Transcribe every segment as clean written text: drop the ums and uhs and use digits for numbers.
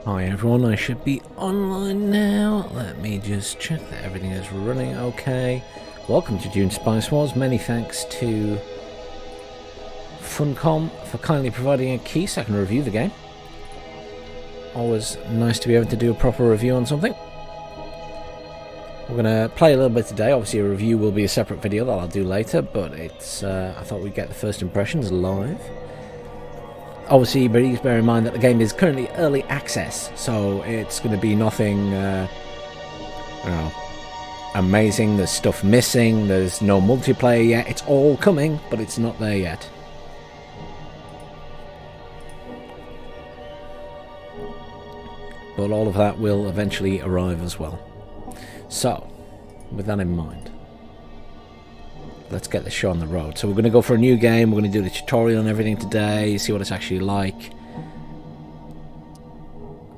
Hi everyone, I should be online now. Let me just check that everything is running okay. Welcome to Dune Spice Wars. Many thanks to Funcom for kindly providing a key so I can review the game. Always nice to be able to do a proper review on something. We're going to play a little bit today. Obviously a review will be a separate video that I'll do later, but it's I thought we'd get the first impressions live. Obviously, please bear in mind that the game is currently early access, so it's going to be nothing amazing. There's stuff missing, there's no multiplayer yet. It's all coming, but it's not there yet. But all of that will eventually arrive as well. So, with that in mind, let's get the show on the road. So we're going to go for a new game. We're going to do the tutorial and everything today, see what it's actually like.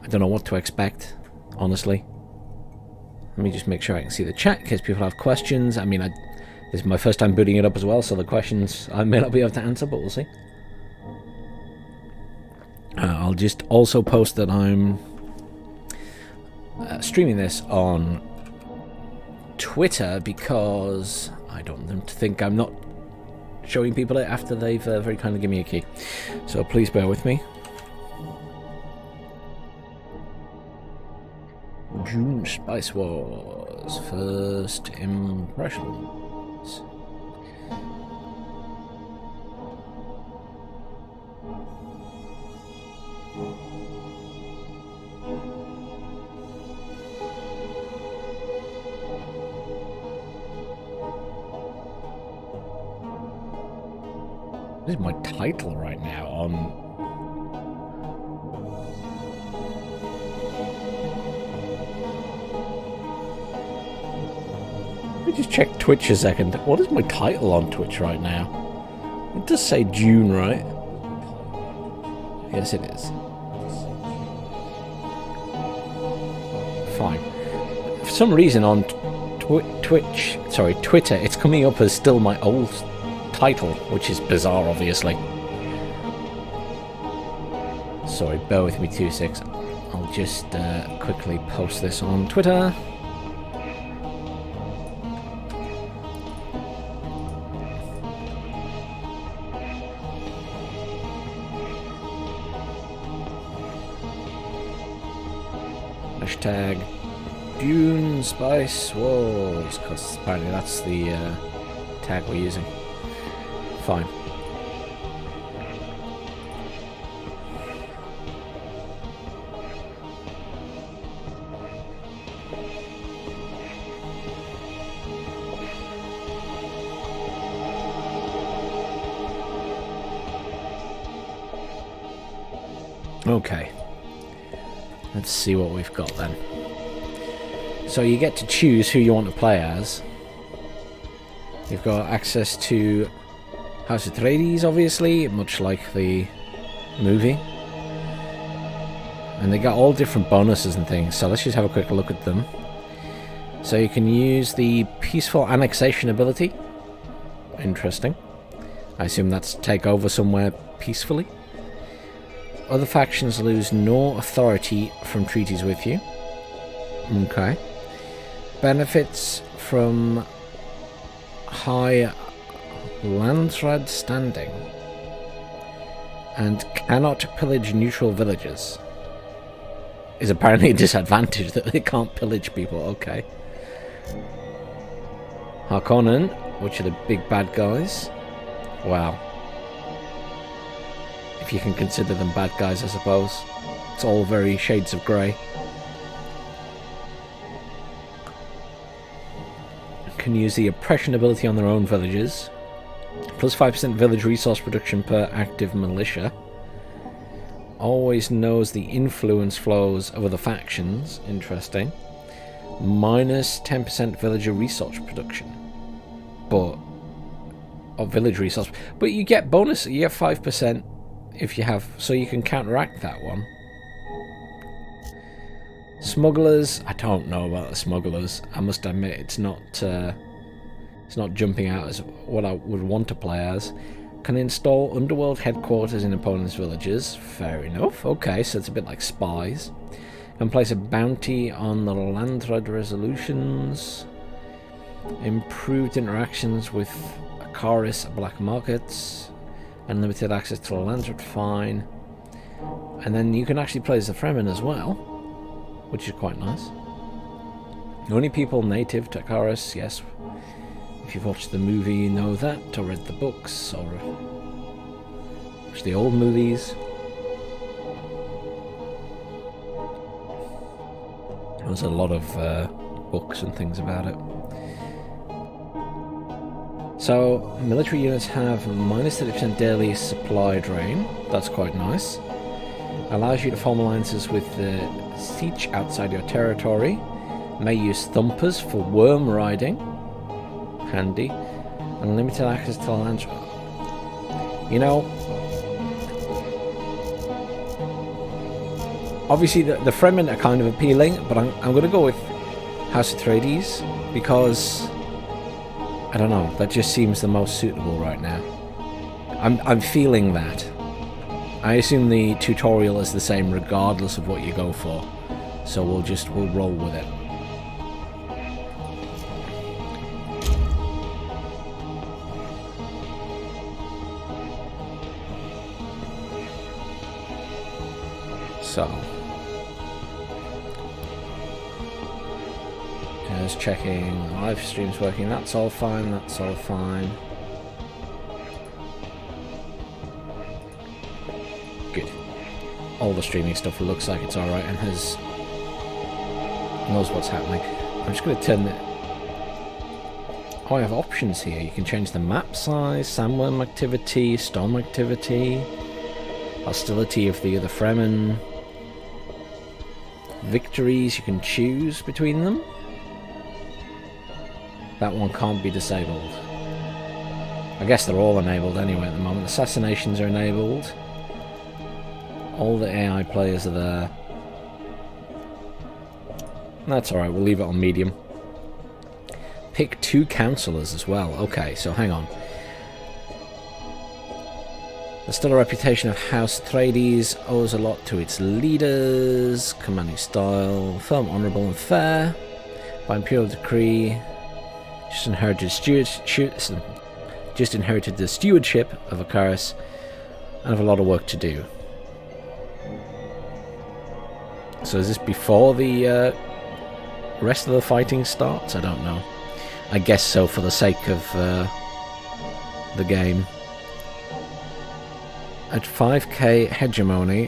I don't know what to expect, honestly. Let me just make sure I can see the chat in case people have questions. I mean, this is my first time booting it up as well, so the questions I may not be able to answer, but we'll see. I'll just also post that I'm streaming this on Twitter because I don't want them to think I'm not showing people it after they've very kindly given me a key. So please bear with me. Dune Spice Wars. First impressions. This is my title right now on... Let me just check Twitch a second. What is my title on Twitch right now? It does say Dune, right? Yes, it is. Fine. For some reason on Twitter, it's coming up as still my old title, which is bizarre, obviously. Sorry, bear with me 2 seconds. I'll just quickly post this on Twitter. Hashtag Dune Spice Wars, because apparently that's the tag we're using. Fine. Okay. Let's see what we've got then. So you get to choose who you want to play as. You've got access to House Atreides, obviously, much like the movie. And they got all different bonuses and things, so let's just have a quick look at them. So you can use the Peaceful Annexation ability. Interesting. I assume that's take over somewhere peacefully. Other factions lose no authority from treaties with you. Okay. Benefits from high Landsraad standing and cannot pillage neutral villages. Is apparently a disadvantage that they can't pillage people. Okay. Harkonnen, which are the big bad guys. Wow. If you can consider them bad guys, I suppose. It's all very shades of grey. Can use the oppression ability on their own villages. Plus 5% village resource production per active militia. Always knows the influence flows of other factions. Interesting. Minus 10% villager resource production. But... of village resource. But you get bonus. You get 5% if you have... so you can counteract that one. Smugglers. I don't know about the smugglers. I must admit it's not jumping out as what I would want to play as. Can install underworld headquarters in opponents' villages. Fair enough. Okay, so it's a bit like spies. Can place a bounty on the Landred resolutions. Improved interactions with Akaris black markets. Unlimited access to the Landred, fine. And then you can actually play as the Fremen as well, which is quite nice. Only people native to Akaris, yes. If you've watched the movie, you know that, or read the books, or watched the old movies. There's a lot of books and things about it. So, military units have minus 30% daily supply drain. That's quite nice. Allows you to form alliances with the siege outside your territory. May use thumpers for worm riding. Handy. Unlimited access to the land. You know, obviously the Fremen are kind of appealing, but I'm going to go with House Atreides because I don't know, that just seems the most suitable right now. I'm feeling that. I assume the tutorial is the same regardless of what you go for, so we'll roll with it. So, just checking the live stream's working. That's all fine. That's all fine. Good. All the streaming stuff looks like it's all right and knows what's happening. I'm just going to turn the. Oh, I have options here. You can change the map size, sandworm activity, storm activity, hostility of the other Fremen. Victories, you can choose between them. That one can't be disabled. I guess they're all enabled anyway at the moment. Assassinations are enabled. All the AI players are there. That's alright, we'll leave it on medium. Pick 2 councillors as well. Okay, so hang on. The stellar reputation of House Atreides owes a lot to its leaders, commanding style, firm, honourable and fair. By imperial decree, just inherited the stewardship of Akaris and have a lot of work to do. So is this before the rest of the fighting starts? I don't know. I guess so for the sake of the game. At 5k hegemony,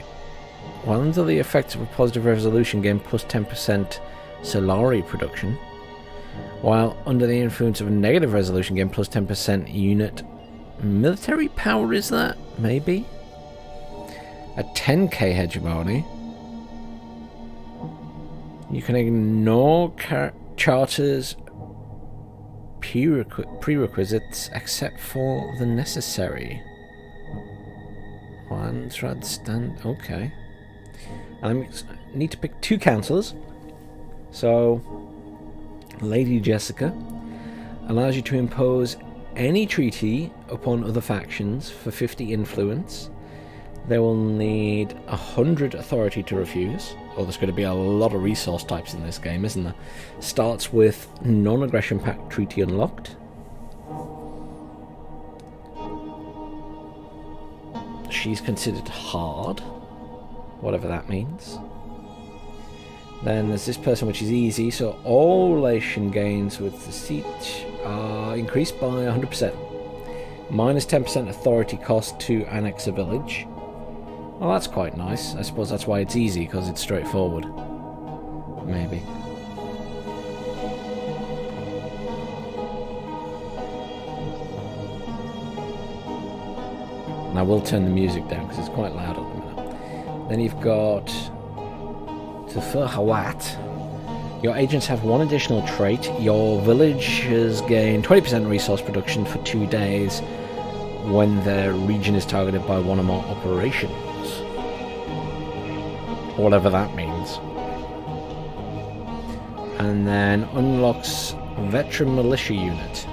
while under the effects of a positive resolution gain plus 10% Solari production, while under the influence of a negative resolution gain plus 10% unit military power, is that? Maybe? At 10k hegemony, you can ignore charters prerequisites except for the necessary. Landred stand. Okay. And I need to pick 2 councillors. So, Lady Jessica allows you to impose any treaty upon other factions for 50 influence. They will need 100 authority to refuse. Oh, there's going to be a lot of resource types in this game, isn't there? Starts with non-aggression pact treaty unlocked. She's considered hard, whatever that means. Then there's this person, which is easy, so all relation gains with the siege are increased by 100%. Minus 10% authority cost to annex a village. Well, that's quite nice. I suppose that's why it's easy, because it's straightforward. Maybe. And I will turn the music down because it's quite loud at the minute. Then you've got Tufur Hawat. Your agents have 1 additional trait. Your village has gained 20% resource production for 2 days when their region is targeted by 1 or more operations. Whatever that means. And then unlocks Veteran Militia Unit.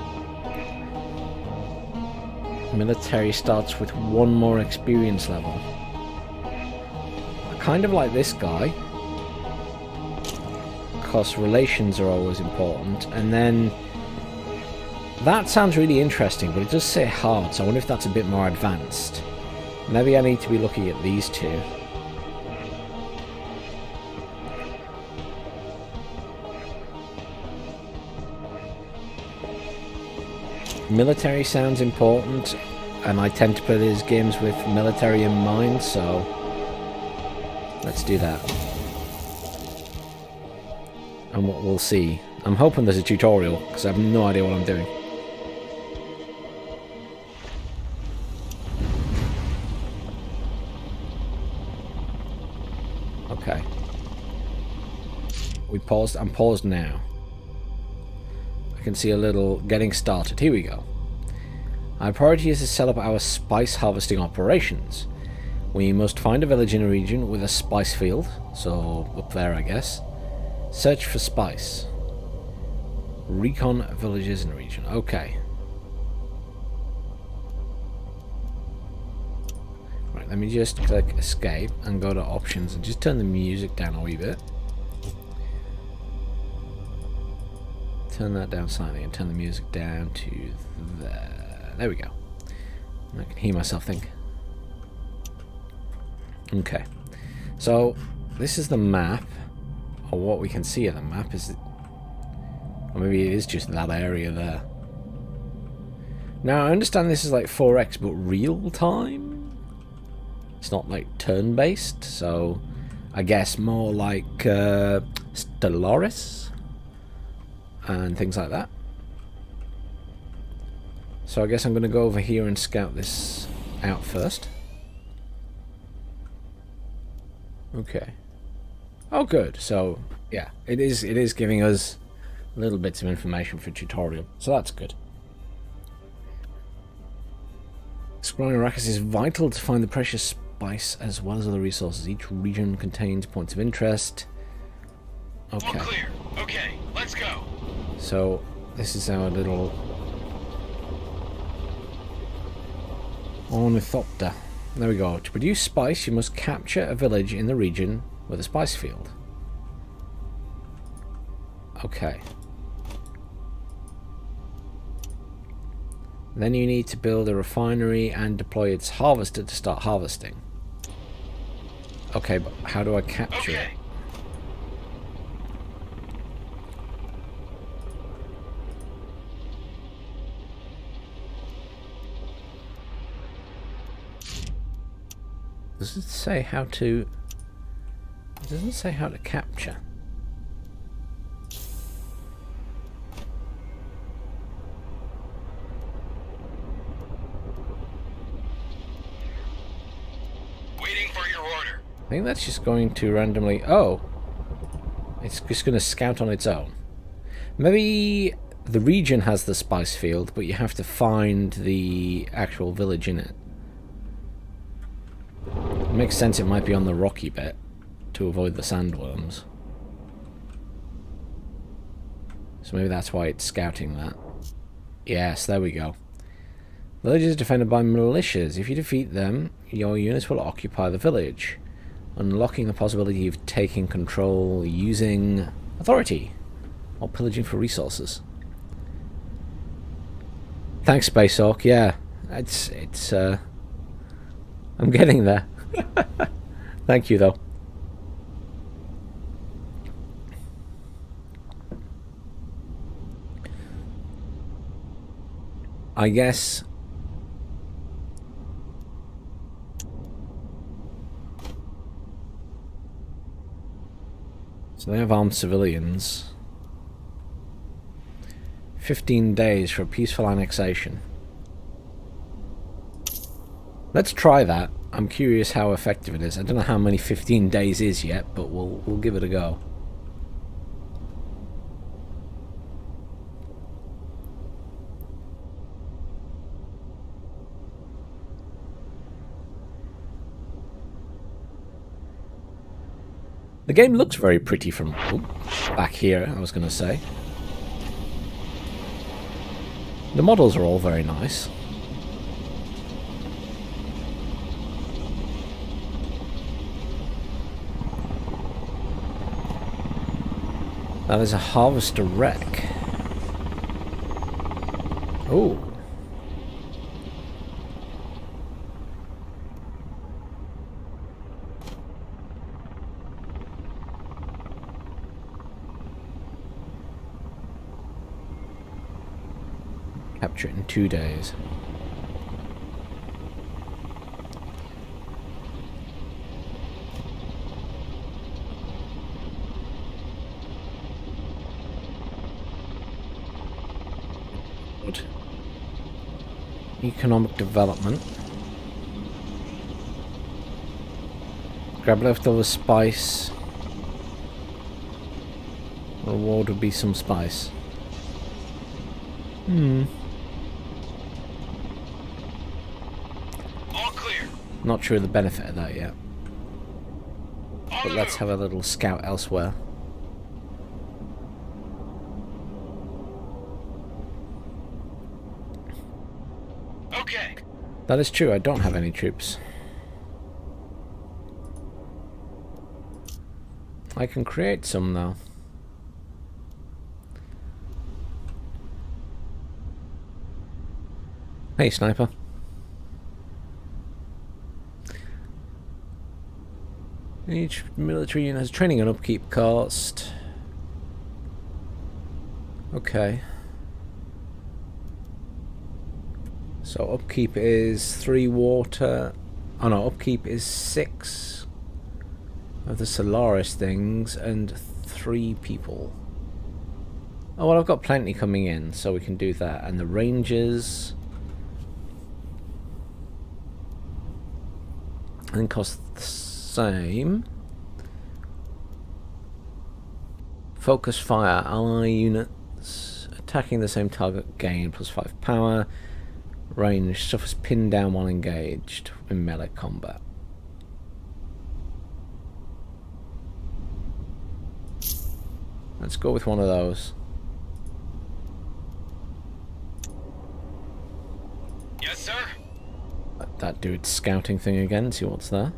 Military starts with 1 more experience level. I kind of like this guy, because relations are always important. And then that sounds really interesting, but it does say hard, so I wonder if that's a bit more advanced. Maybe I need to be looking at these two. Military sounds important, and I tend to play these games with military in mind, so let's do that. And what we'll see. I'm hoping there's a tutorial, because I have no idea what I'm doing. Okay. We paused. I'm paused now. I can see a little getting started. Here we go. Our priority is to set up our spice harvesting operations. We must find a village in a region with a spice field. So, up there, I guess. Search for spice. Recon villages in a region. Okay. Right, let me just click escape and go to options and just turn the music down a wee bit. Turn that down slightly and turn the music down to there. There we go. I can hear myself think. Okay. So, this is the map. Or what we can see of the map is... Or maybe it is just that area there. Now, I understand this is like 4X, but real time? It's not like turn-based, so... I guess more like Stellaris? And things like that. So I guess I'm going to go over here and scout this out first. Okay. Oh, good. So, yeah, it is giving us little bits of information for tutorial. So that's good. Exploring Arrakis is vital to find the precious spice as well as other resources. Each region contains points of interest. Okay. All clear. Okay, let's go. So, this is our little ornithopter. There we go. To produce spice, you must capture a village in the region with a spice field. Okay. Then you need to build a refinery and deploy its harvester to start harvesting. Okay, but how do I capture it? Does it say how to... It doesn't say how to capture. Waiting for your order. I think that's just going to randomly... Oh! It's just going to scout on its own. Maybe the region has the spice field, but you have to find the actual village in it. It makes sense it might be on the rocky bit to avoid the sandworms. So maybe that's why it's scouting that. Yes, there we go. Village is defended by militias. If you defeat them, your units will occupy the village, unlocking the possibility of taking control using authority or pillaging for resources. Thanks, Space Hawk. Yeah, it's I'm getting there. Thank you, though. I guess... So they have armed civilians. 15 days for a peaceful annexation. Let's try that. I'm curious how effective it is. I don't know how many 15 days is yet, but we'll give it a go. The game looks very pretty from back here, I was going to say. The models are all very nice. Now there's a harvester wreck. Oh. Capture it in 2 days. Good. Economic development. Grab leftover spice. Reward would be some spice. All clear. Not sure of the benefit of that yet. On But the let's move. have a little scout elsewhere. Okay. That is true, I don't have any troops. I can create some though. Hey, sniper. Each military unit has training and upkeep cost. Okay. So upkeep is 3 water. Oh no, upkeep is 6 of the Solaris things and 3 people. Oh well, I've got plenty coming in, so we can do that. And the Rangers, and cost the same. Focus fire, ally units attacking the same target gain +5 power. Range suffers pin down while engaged in melee combat. Let's go with one of those. Yes, sir. Let that do its scouting thing again, see what's there.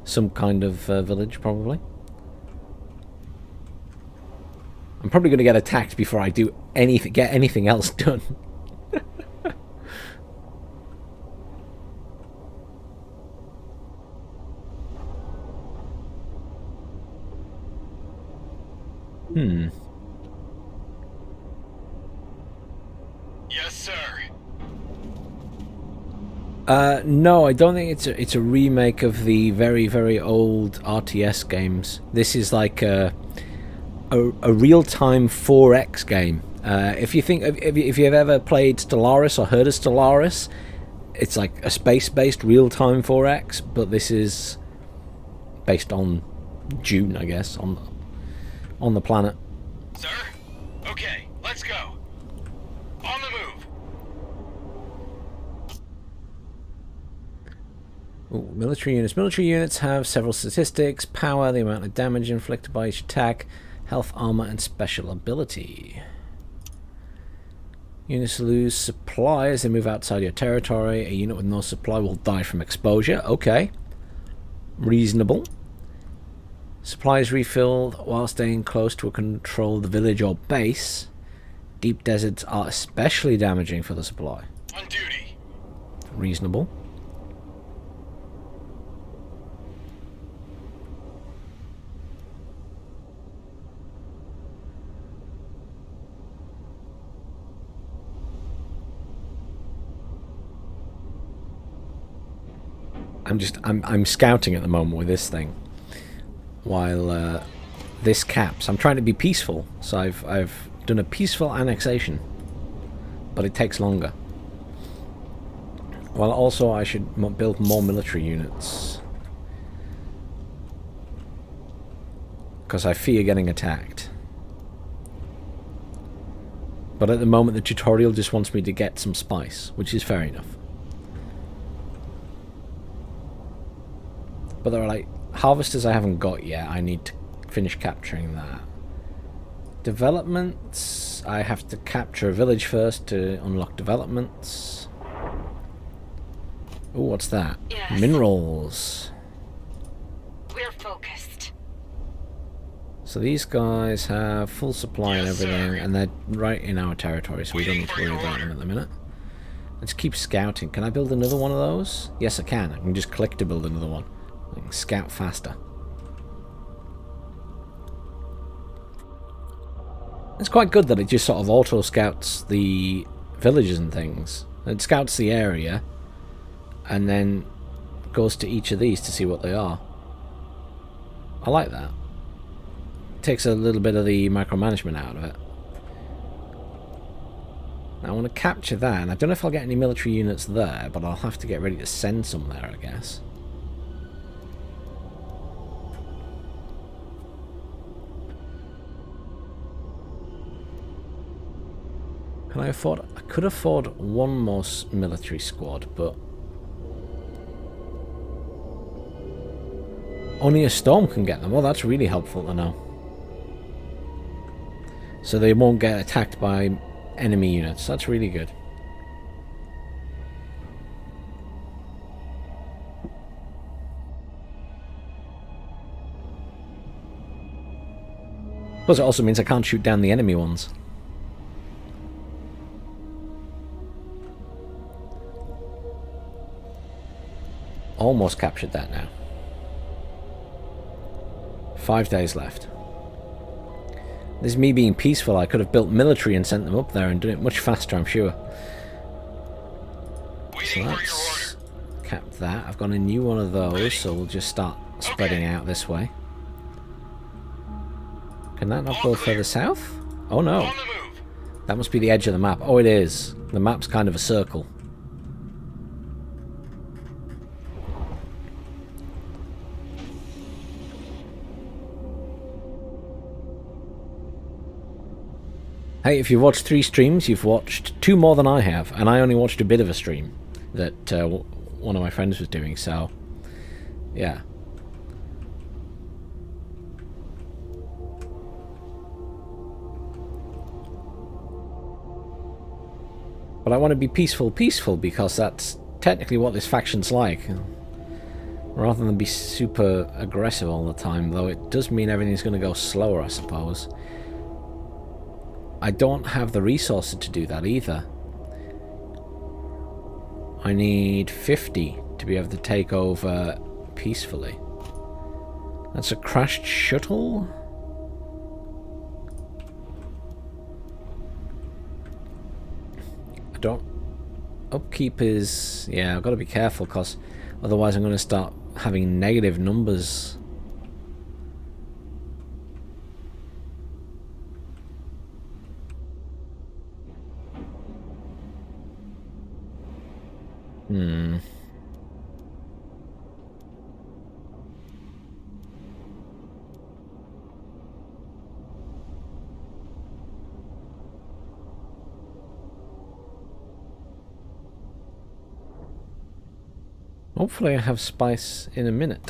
Some kind of village, probably. I'm probably going to get attacked before I do anything, get anything else done. Yes, sir. No, I don't think it's a remake of the very, very old RTS games. This is like a real-time 4X game. If you think if you've ever played Stellaris or heard of Stellaris, it's like a space-based real-time 4X, but this is based on Dune, I guess, on the planet. Sir? Okay, let's go. On the move. Ooh, military units. Military units have several statistics: power, the amount of damage inflicted by each attack, health, armor, and special ability. Units lose supply as they move outside your territory. A unit with no supply will die from exposure. Okay. Reasonable. Supplies refilled while staying close to a controlled village or base. Deep deserts are especially damaging for the supply. On duty. Reasonable. I'm scouting at the moment with this thing, while this caps. I'm trying to be peaceful, so I've done a peaceful annexation, but it takes longer. Well, also I should build more military units, because I fear getting attacked. But at the moment the tutorial just wants me to get some spice, which is fair enough. But there are like harvesters I haven't got yet. I need to finish capturing that. Developments. I have to capture a village first to unlock developments. Oh, what's that? Yes. Minerals. We're focused. So these guys have full supply and Yes, everything, sir. and they're right in our territory, so we don't Waiting need to for worry your about them order. at the minute. Let's keep scouting. Can I build another one of those? Yes, I can. I can just click to build another one. I can scout faster. It's quite good that it just sort of auto-scouts the villages and things. It scouts the area, and then goes to each of these to see what they are. I like that. Takes a little bit of the micromanagement out of it. Now I want to capture that, and I don't know if I'll get any military units there, but I'll have to get ready to send some there, I guess. Can I afford... I could afford one more military squad, but... only a storm can get them. Well, that's really helpful to know. So they won't get attacked by enemy units. That's really good. Plus it also means I can't shoot down the enemy ones. Almost captured that now. 5 days left. This is me being peaceful. I could have built military and sent them up there and done it much faster, I'm sure. So let's cap that. I've got a new one of those, so we'll just start spreading out this way. Can that not go further south? Oh no. That must be the edge of the map. Oh, it is. The map's kind of a circle. Hey, if you've watched 3 streams, you've watched 2 more than I have, and I only watched a bit of a stream that one of my friends was doing, so yeah. But I want to be peaceful, because that's technically what this faction's like. Rather than be super aggressive all the time, though it does mean everything's going to go slower, I suppose. I don't have the resources to do that either. I need 50 to be able to take over peacefully. That's a crashed shuttle? I don't... Upkeep is... yeah, I've got to be careful, because otherwise I'm going to start having negative numbers. Hopefully I have spice in a minute.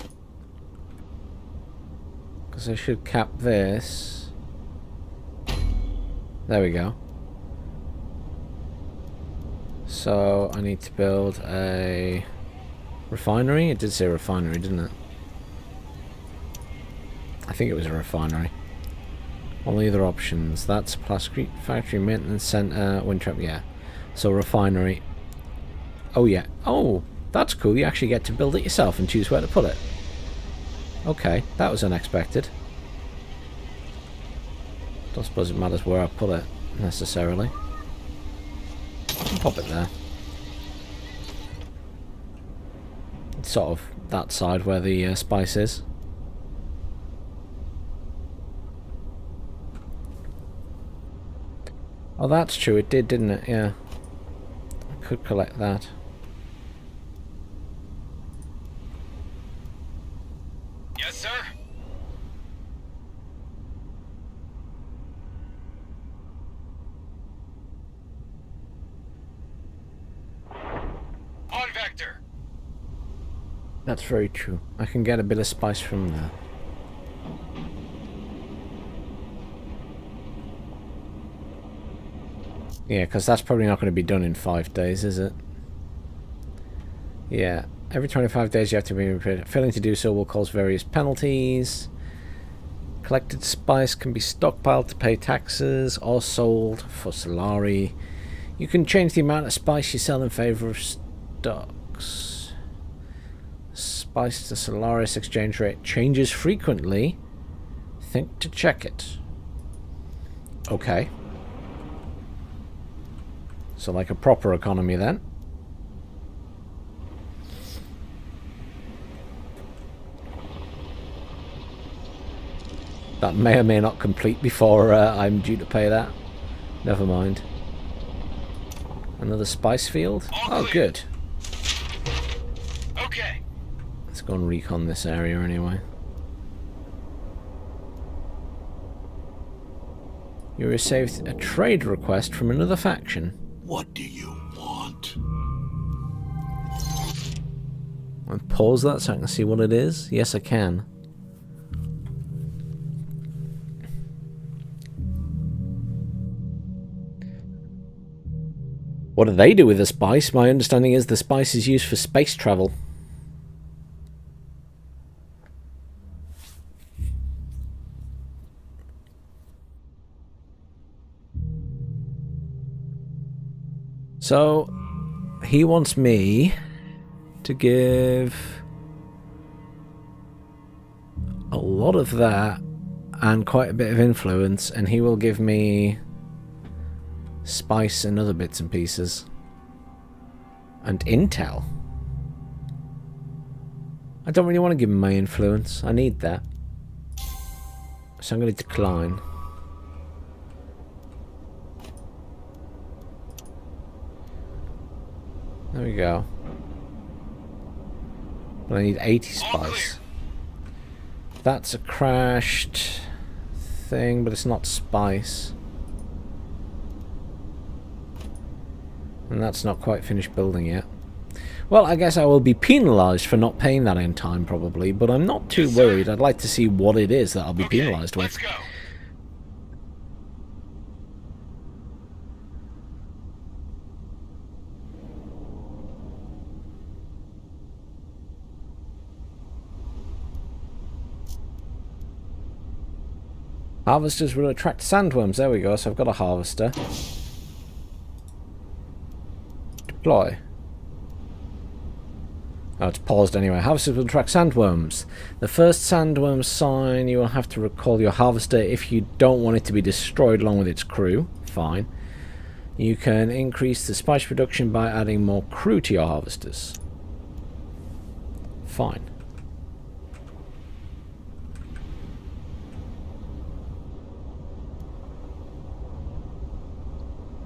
Because I should cap this. There we go. So I need to build a refinery. It did say refinery, didn't it? I think it was a refinery. Only other options. That's plastic factory, maintenance center, wind trap. Yeah. So refinery. Oh yeah. Oh, that's cool. You actually get to build it yourself and choose where to put it. Okay, that was unexpected. Don't suppose it matters where I put it necessarily. Pop it there. It's sort of that side where the spice is. Oh, that's true. It did, didn't it? Yeah. I could collect that. Yes, sir. On vector. That's very true. I can get a bit of spice from there. Yeah, because that's probably not going to be done in 5 days, is it? Yeah. Every 25 days you have to be repaired. Failing to do so will cause various penalties. Collected spice can be stockpiled to pay taxes or sold for Solari. You can change the amount of spice you sell in favor of stocks. Spice to Solaris exchange rate changes frequently. Think to check it. Okay. So like a proper economy then. That may or may not complete before I'm due to pay that. Never mind. Another spice field? Oh, good. Okay. Let's go and recon this area anyway. You received a trade request from another faction. What do you want? I'll pause that so I can see what it is. Yes, I can. What do they do with the spice? My understanding is the spice is used for space travel. So, he wants me to give a lot of that and quite a bit of influence, and he will give me spice and other bits and pieces. And intel. I don't really want to give him my influence. I need that. So I'm going to decline. There we go. But I need 80 spice. That's a crashed thing, but it's not spice. And that's not quite finished building yet. Well, I guess I will be penalised for not paying that in time, probably, but I'm not too worried. I'd like to see what it is that I'll be penalised with. Let's go. Harvesters will attract sandworms. There we go. So I've got a harvester. Deploy. Oh, it's paused anyway. Harvesters will attract sandworms. The first sandworm sign, you will have to recall your harvester if you don't want it to be destroyed along with its crew. Fine. You can increase the spice production by adding more crew to your harvesters. Fine.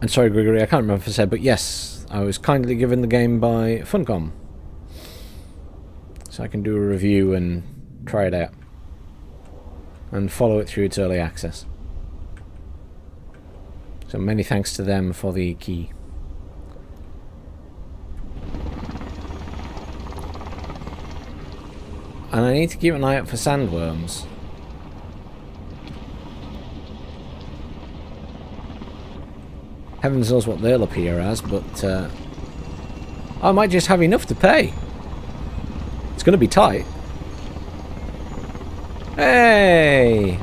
And sorry, Gregory, I can't remember if I said, but yes, I was kindly given the game by Funcom. So I can do a review and try it out. And follow it through its early access. So many thanks to them for the key. And I need to keep an eye out for sandworms. Heavens knows what they'll appear as, but I might just have enough to pay. It's going to be tight. Hey!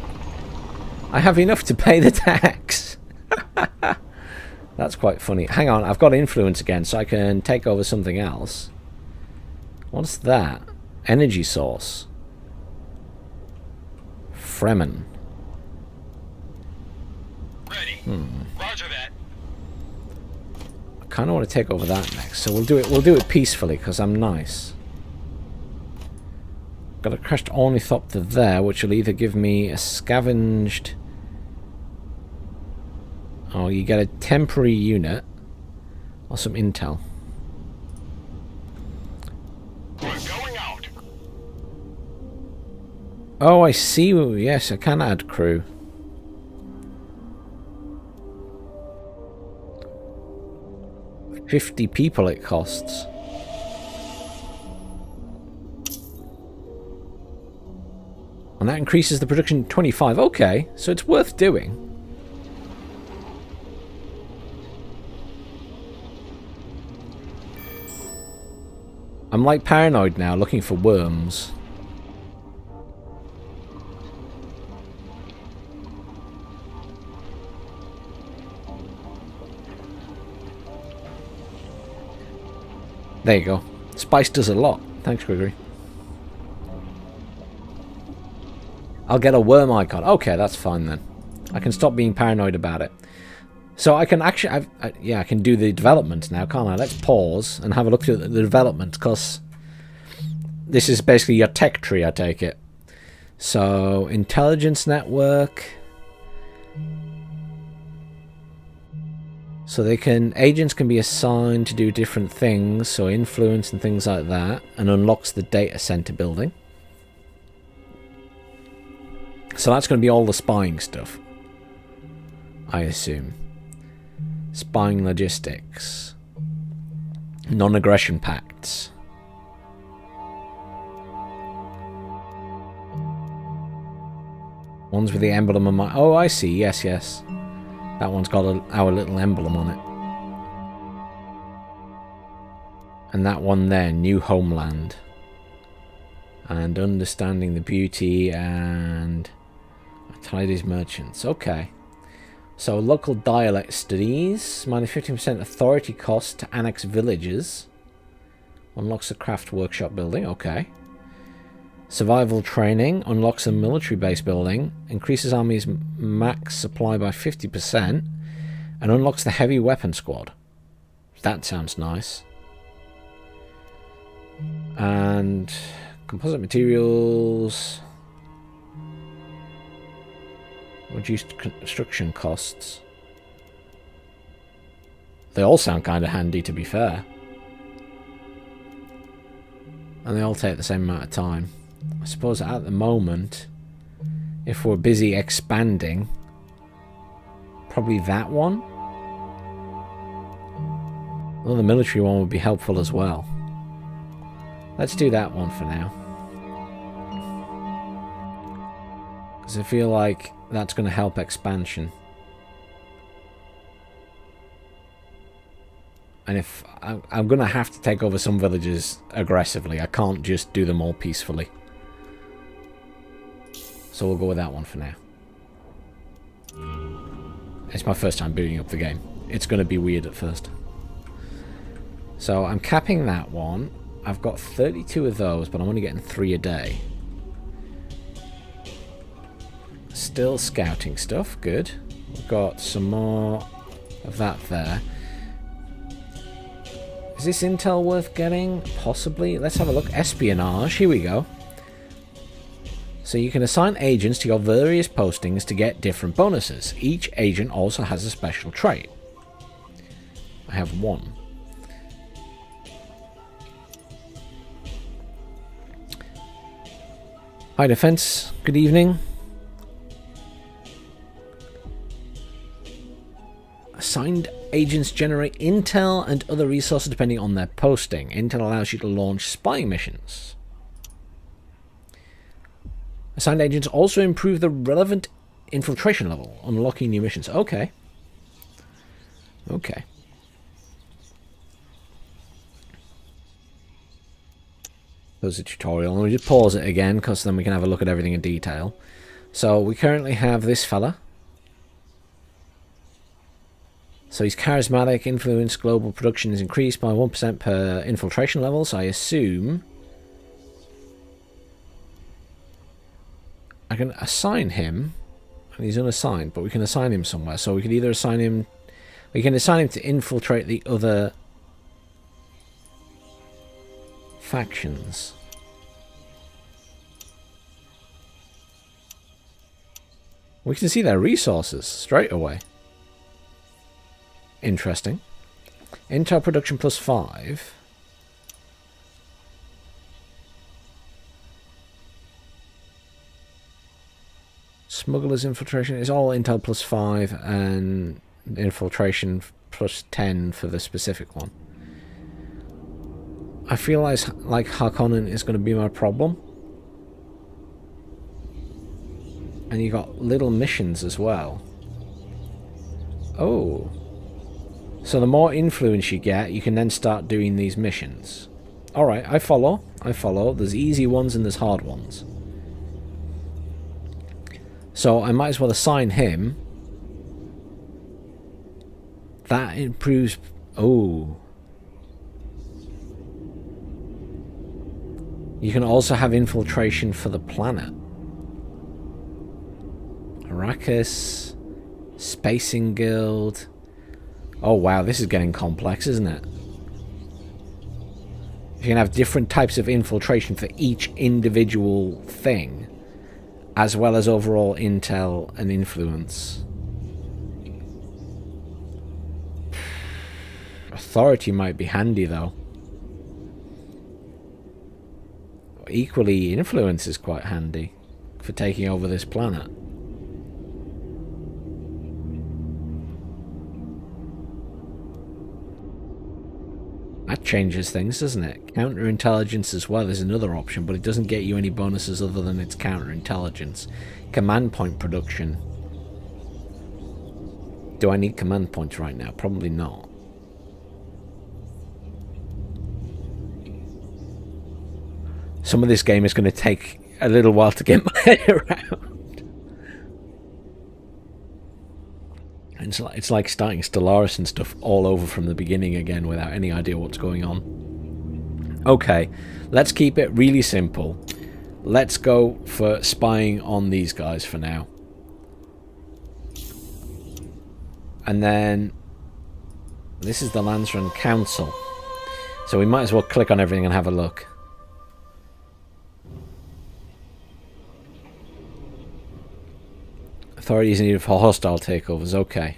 I have enough to pay the tax. That's quite funny. Hang on, I've got influence again, so I can take over something else. What's that? Energy source. Fremen. Ready. Roger that. I kind of want to take over that next, so we'll do it peacefully because I'm nice. Got a crashed ornithopter there, which will either give me a scavenged. Oh, you get a temporary unit or some intel. We're going out. Oh, I see. Yes, I can add crew. $50 people it costs. And that increases the production 25. Okay, so it's worth doing. I'm like paranoid now, looking for worms. There you go. Spice does a lot. Thanks, Gregory. I'll get a worm icon. Okay, that's fine then. I can stop being paranoid about it. So I can actually... yeah, I can do the development now, can't I? Let's pause and have a look at the development, because this is basically your tech tree, I take it. So, intelligence network. So agents can be assigned to do different things, so influence and things like that, and unlocks the data center building. So that's going to be all the spying stuff, I assume. Spying logistics. Non-aggression pacts. Ones with the emblem on my... Oh, I see. Yes, yes. That one's got our little emblem on it. And that one there, New Homeland. And Understanding the Beauty and... Tidy's Merchants. Okay. So, local dialect studies. Minus 15% authority cost to annex villages. Unlocks the craft workshop building. Okay. Survival training. Unlocks a military base building. Increases army's max supply by 50%. And unlocks the heavy weapon squad. That sounds nice. And composite materials. Reduced construction costs. They all sound kind of handy, to be fair. And they all take the same amount of time. I suppose at the moment, if we're busy expanding, probably that one. Well, the military one would be helpful as well. Let's do that one for now. Because I feel like that's going to help expansion. And if I'm going to have to take over some villages aggressively, I can't just do them all peacefully. So we'll go with that one for now. It's my first time booting up the game. It's going to be weird at first. So I'm capping that one. I've got 32 of those, but I'm only getting 3 a day. Still scouting stuff, good. We've got some more of that there. Is this intel worth getting? Possibly. Let's have a look. Espionage, here we go. So you can assign agents to your various postings to get different bonuses. Each agent also has a special trait. I have one. Hi Defense, good evening. Assigned agents generate intel and other resources depending on their posting. Intel allows you to launch spying missions. Assigned agents also improve the relevant infiltration level, unlocking new missions. Okay. Okay. There's a tutorial, and we just pause it again, because then we can have a look at everything in detail. So we currently have this fella. So he's charismatic, influence, global production is increased by 1% per infiltration level, so I assume I can assign him, and he's unassigned, but we can assign him somewhere. So we can either assign him, we can assign him to infiltrate the other factions. We can see their resources straight away. Interesting. Intel production plus 5. Smugglers infiltration is all intel plus 5 and infiltration plus 10 for the specific one. I feel like Harkonnen is going to be my problem. And you got little missions as well. Oh. So the more influence you get, you can then start doing these missions. Alright, I follow. I follow. There's easy ones and there's hard ones. So I might as well assign him. That improves... Oh. You can also have infiltration for the planet. Arrakis, Spacing Guild. Oh wow, this is getting complex, isn't it? You can have different types of infiltration for each individual thing, as well as overall intel and influence. Authority might be handy though. Equally, influence is quite handy for taking over this planet. That changes things, doesn't it? Counterintelligence as well is another option, but it doesn't get you any bonuses other than its counterintelligence. Command point production. Do I need command points right now? Probably not. Some of this game is going to take a little while to get my head around. It's like starting Stellaris and stuff all over from the beginning again without any idea what's going on. Okay, let's keep it really simple. Let's go for spying on these guys for now. And then this is the Landsran Council. So we might as well click on everything and have a look. Authority is needed for hostile takeovers. Okay.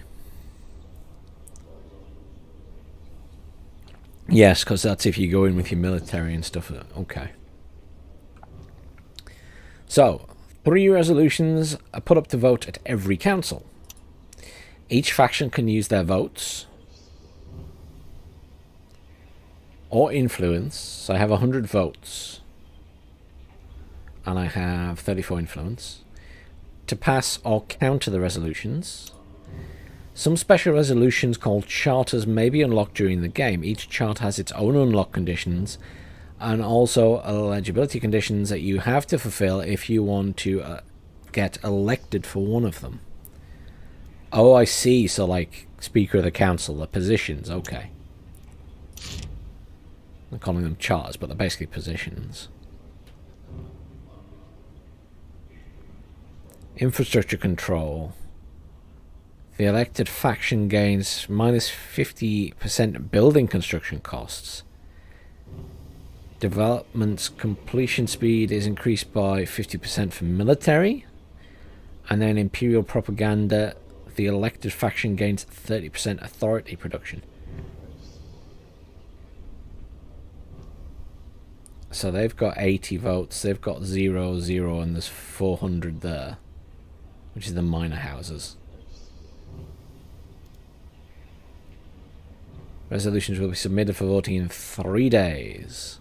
Yes, because that's if you go in with your military and stuff. Okay. So, 3 resolutions are put up to vote at every council. Each faction can use their votes or influence. So I have 100 votes. And I have 34 influence. To pass or counter the resolutions. Some special resolutions called charters may be unlocked during the game. Each charter has its own unlock conditions and also eligibility conditions that you have to fulfill if you want to get elected for one of them. Oh, I see. So like Speaker of the Council, the positions. Okay. I'm calling them charters, but they're basically positions. Infrastructure control. The elected faction gains minus 50% building construction costs. Development's completion speed is increased by 50% for military. And then Imperial propaganda. The elected faction gains 30% authority production. So they've got 80 votes. They've got 0, 0, and there's 400 there. Which is the minor houses. Resolutions will be submitted for voting in 3 days.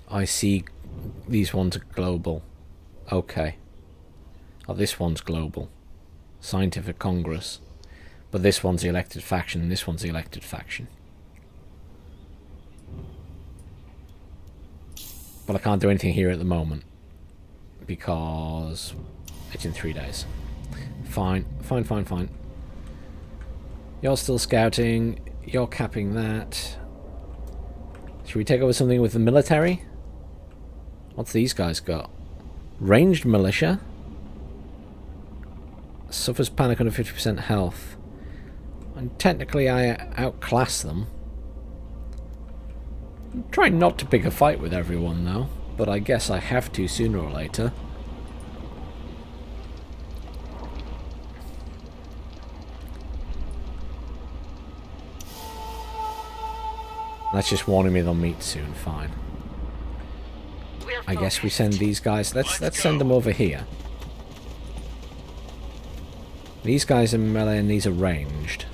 I see these ones are global. Okay. Oh, this one's global. Scientific Congress. But this one's the elected faction, and this one's the elected faction. But I can't do anything here at the moment. Because it's in 3 days. Fine, fine, fine, fine. You're still scouting. You're capping that. Should we take over something with the military? What's these guys got? Ranged militia. Suffers panic under 50% health. And technically I outclass them. I'm trying not to pick a fight with everyone though, but I guess I have to sooner or later. That's just warning me they'll meet soon, fine. I guess we send these guys, let's send them over here. These guys are melee and these are ranged.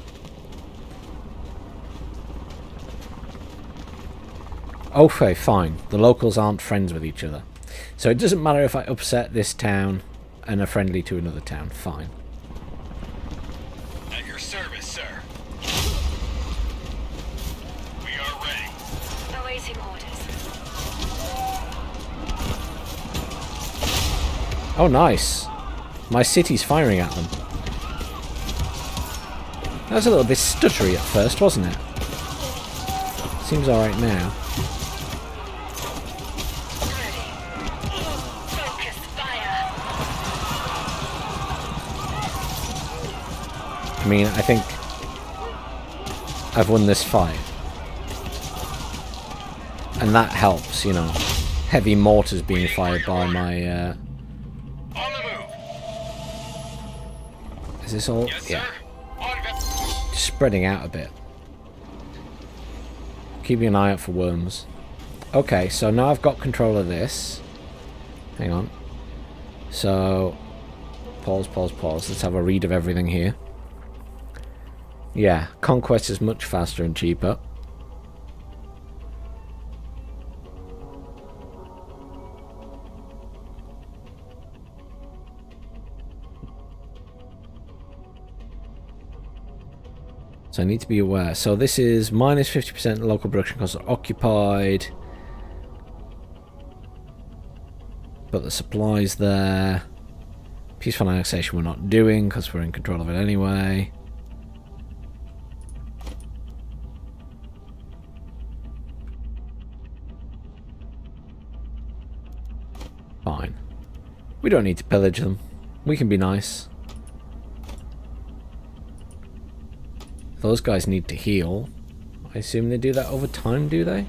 Okay, fine. The locals aren't friends with each other. So it doesn't matter if I upset this town and are friendly to another town. Fine. At your service, sir. We are ready. Awaiting orders. Oh, nice. My city's firing at them. That was a little bit stuttery at first, wasn't it? Seems alright now. Focus fire. I mean, I think I've won this fight. And that helps, you know. Heavy mortars being fired by my... On the move. Is this all? Yes, Yeah. sir. On Just spreading out a bit. Keeping an eye out for worms. Okay, so now I've got control of this. Hang on. So... Pause, pause, pause. Let's have a read of everything here. Yeah, conquest is much faster and cheaper. So I need to be aware. So this is minus 50% local production costs are occupied. But the supplies there. Peaceful annexation we're not doing because we're in control of it anyway. Fine. We don't need to pillage them. We can be nice. Those guys need to heal. I assume they do that over time, do they?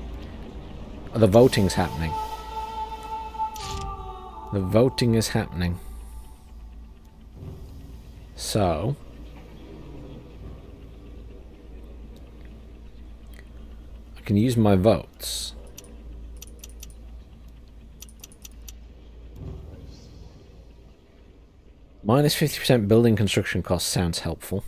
Oh, the voting's happening. The voting is happening. So... I can use my votes. Minus 50% building construction costs sounds helpful.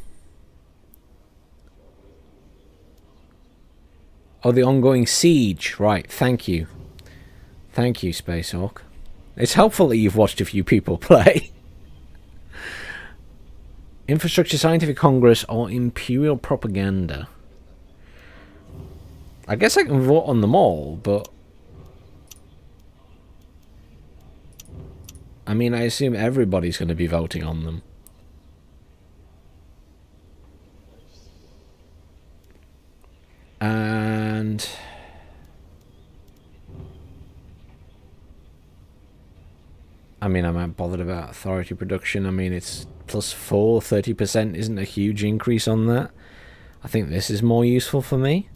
Oh, the ongoing siege. Right, thank you. Thank you, Space Hawk. It's helpful that you've watched a few people play. Infrastructure, Scientific Congress, or Imperial Propaganda. I guess I can vote on them all, but... I mean, I assume everybody's going to be voting on them. And... I mean, I'm not bothered about authority production. I mean, it's plus 4, 30% isn't a huge increase on that. I think this is more useful for me.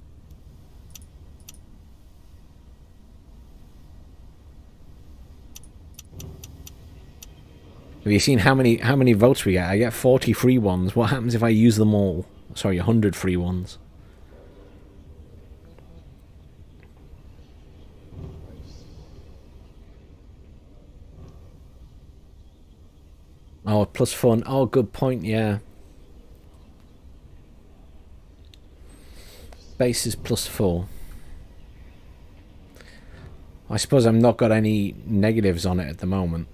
Have you seen how many votes we get? I get 40 free ones. What happens if I use them all? Sorry, 100 free ones. Oh, plus fun. Oh, good point, yeah. Base is plus 4. I suppose I've not got any negatives on it at the moment.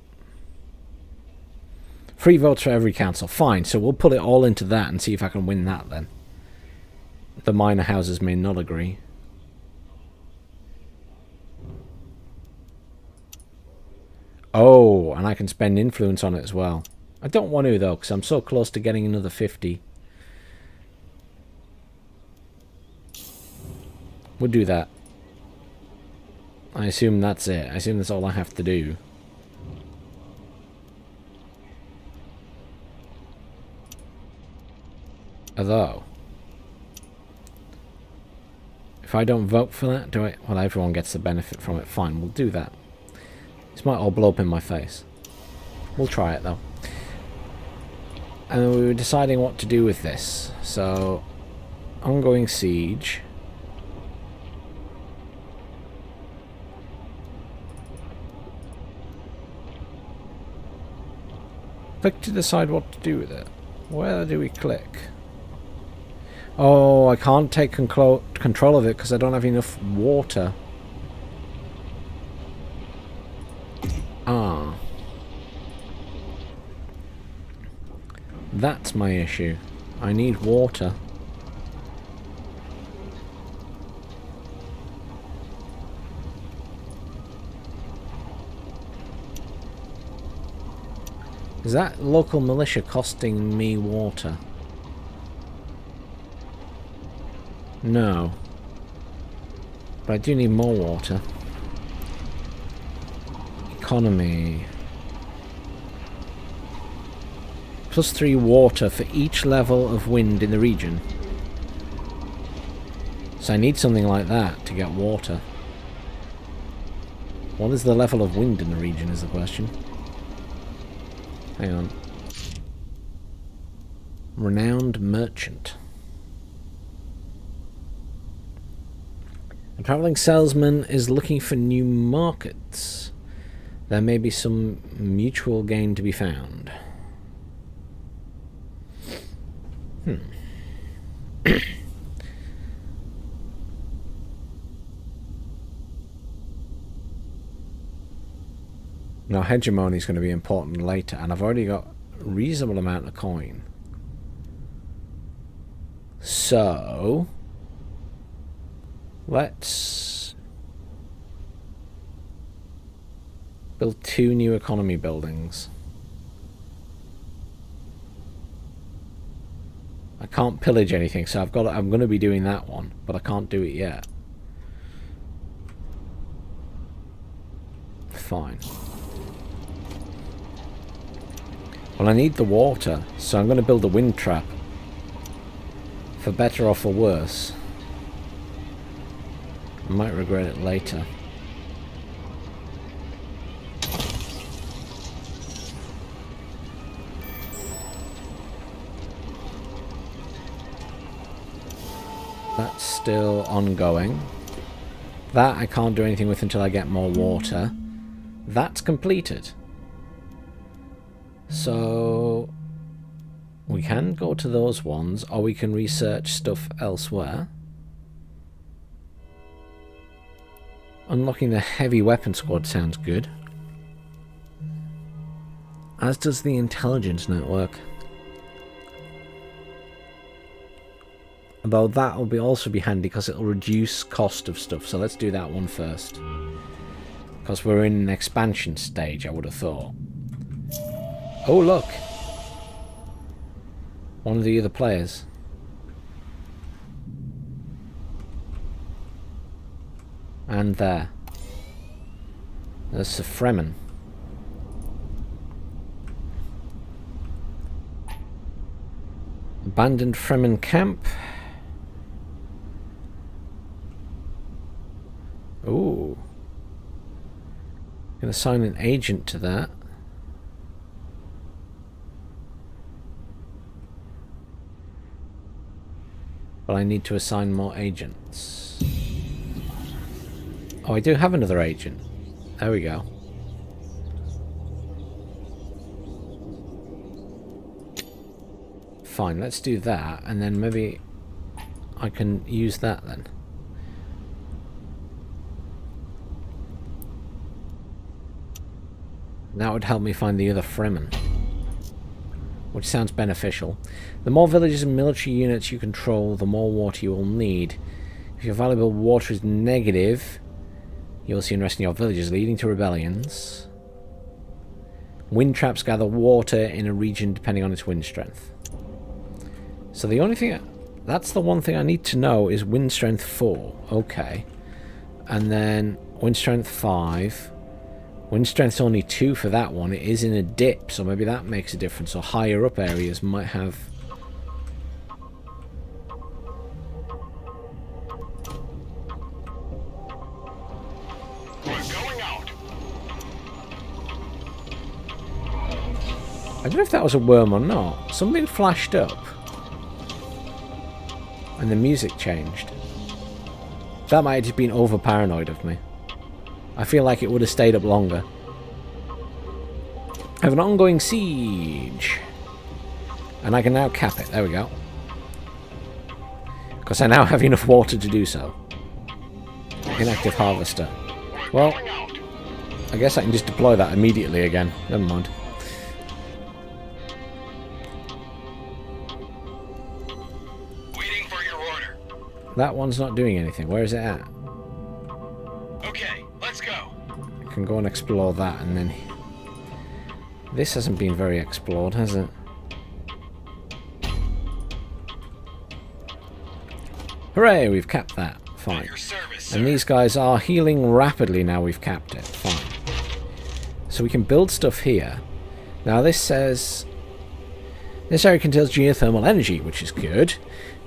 3 votes for every council. Fine, so we'll put it all into that and see if I can win that then. The minor houses may not agree. Oh, and I can spend influence on it as well. I don't want to though, because I'm so close to getting another 50. We'll do that. I assume that's it. I assume that's all I have to do. Although, if I don't vote for that, do I? Well, everyone gets the benefit from it. Fine, we'll do that. This might all blow up in my face. We'll try it though. And we were deciding what to do with this. So, ongoing siege. Click to decide what to do with it. Where do we click? Oh, I can't take control of it because I don't have enough water. Ah. That's my issue. I need water. Is that local militia costing me water? No. But I do need more water. Economy. +3 water for each level of wind in the region. So I need something like that to get water. What is the level of wind in the region is the question. Hang on. Renowned merchant. A traveling salesman is looking for new markets. There may be some mutual gain to be found. Now hegemony is going to be important later, and I've already got a reasonable amount of coin. So let's build 2 new economy buildings. I can't pillage anything, so I'm going to be doing that one, but I can't do it yet. Fine. Well, I need the water, so I'm going to build a wind trap. For better or for worse. I might regret it later. That's still ongoing. That I can't do anything with until I get more water. That's completed. So we can go to those ones, or we can research stuff elsewhere. Unlocking the heavy weapon squad sounds good. As does the intelligence network. Although that will also be handy because it'll reduce cost of stuff. So let's do that one first. Because we're in an expansion stage, I would have thought. Oh, look. One of the other players. And there. There's the Fremen. Abandoned Fremen camp. Ooh. Gonna assign an agent to that. But I need to assign more agents. Oh, I do have another agent. There we go. Fine, let's do that, and then maybe I can use that then. That would help me find the other Fremen, which sounds beneficial. The more villages and military units you control, the more water you will need. If your valuable water is negative, you will see unrest in your villages, leading to rebellions. Wind traps gather water in a region depending on its wind strength. So the only thing... That's the one thing I need to know is wind strength 4. Okay. And then wind strength 5. Wind strength's only 2 for that one. It is in a dip, so maybe that makes a difference. Or higher up areas might have... We're going out. I don't know if that was a worm or not. Something flashed up. And the music changed. That might have just been over paranoid of me. I feel like it would have stayed up longer. I have an ongoing siege. And I can now cap it. There we go. Because I now have enough water to do so. Inactive harvester. Well, I guess I can just deploy that immediately again. Never mind. Waiting for your order. That one's not doing anything. Where is it at? Okay, let's go. I can go and explore that, and then... This hasn't been very explored, has it? Hooray, we've capped that. Fine. At your service, sir. And these guys are healing rapidly now we've capped it. Fine. So we can build stuff here. Now this says... This area contains geothermal energy, which is good.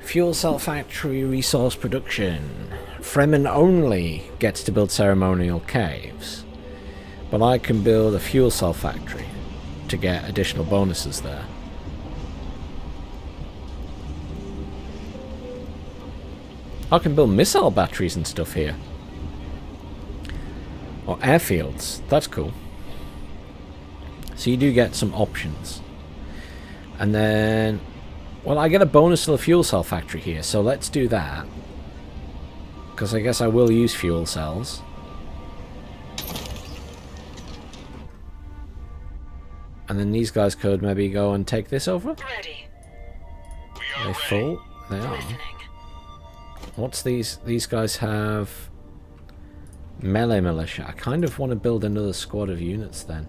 Fuel cell factory resource production. Fremen only gets to build ceremonial caves. But I can build a fuel cell factory to get additional bonuses there. I can build missile batteries and stuff here. Or airfields. That's cool. So you do get some options. And then... Well, I get a bonus to the fuel cell factory here, so let's do that. Because I guess I will use fuel cells. And then these guys could maybe go and take this over? Ready. We Are are they ready. full? They are. Listening. What's these? These guys have melee militia. I kind of want to build another squad of units then.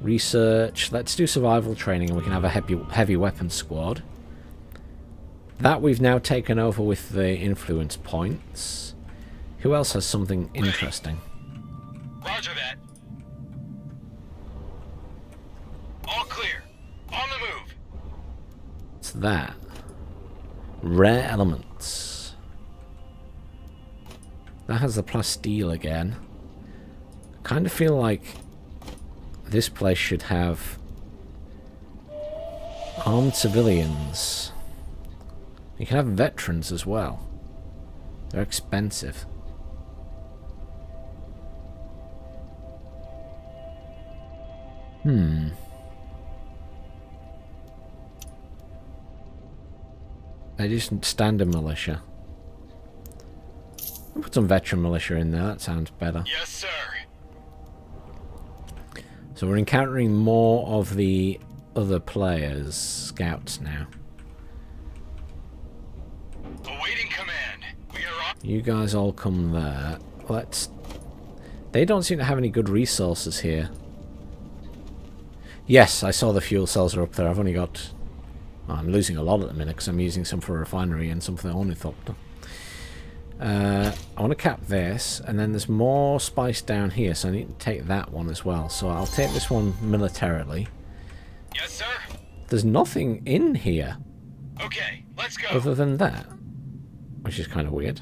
Research. Let's do survival training and we can have a heavy weapons squad. That we've now taken over with the influence points. Who else has something interesting? Roger that. All clear. On the move. What's that? Rare elements. That has the plasteel again. I kind of feel like this place should have armed civilians. You can have veterans as well. They're expensive. They just standard militia. I'll put some veteran militia in there, that sounds better. Yes, sir. So we're encountering more of the other players' scouts now. Awaiting command. We are on. You guys all come there. Let's... They don't seem to have any good resources here. Yes, I saw the fuel cells are up there. I've only got... Well, I'm losing a lot at the minute because I'm using some for a refinery and some for the ornithopter. I want to cap this, and then there's more spice down here, so I need to take that one as well. So I'll take this one militarily. Yes, sir. There's nothing in here Okay, let's go. other than that, which is kind of weird.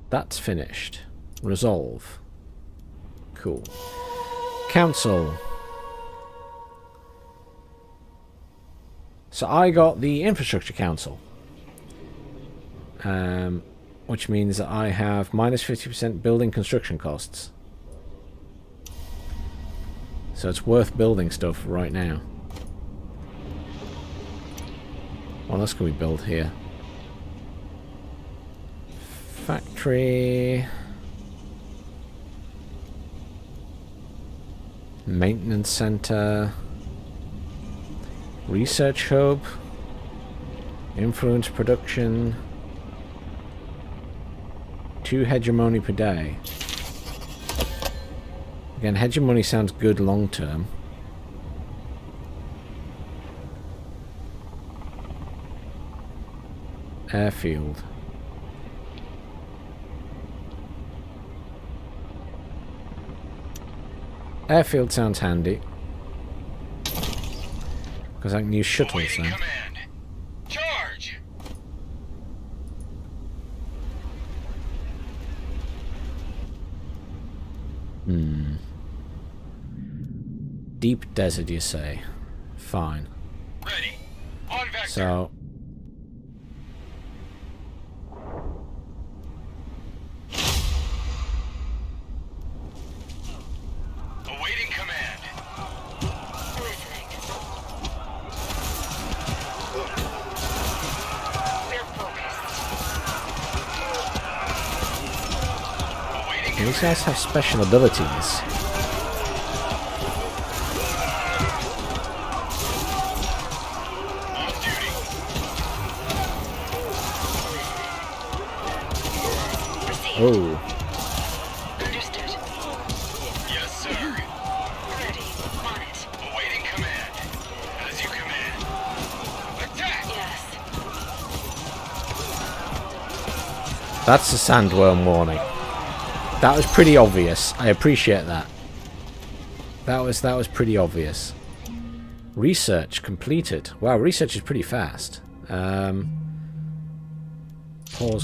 That's finished. Resolve. Cool. Council. So I got the Infrastructure Council. Which means that I have minus 50% building construction costs. So it's worth building stuff right now. What else can we build here? Factory. Maintenance center. Research hub. Influence production. 2 hegemony per day. Again, hegemony sounds good long term. Airfield. Airfield sounds handy. Because I can use shuttles Awaiting then. command. Charge. Deep desert, you say? Fine. Ready. On vector. So... Awaiting command. Listening. We're focused. Awaiting these command. guys have special abilities. On duty. Received. Oh, Understood. Yes, sir. That's a sandworm warning. That was pretty obvious. I appreciate that. That was pretty obvious. Research completed. Wow, research is pretty fast. Pause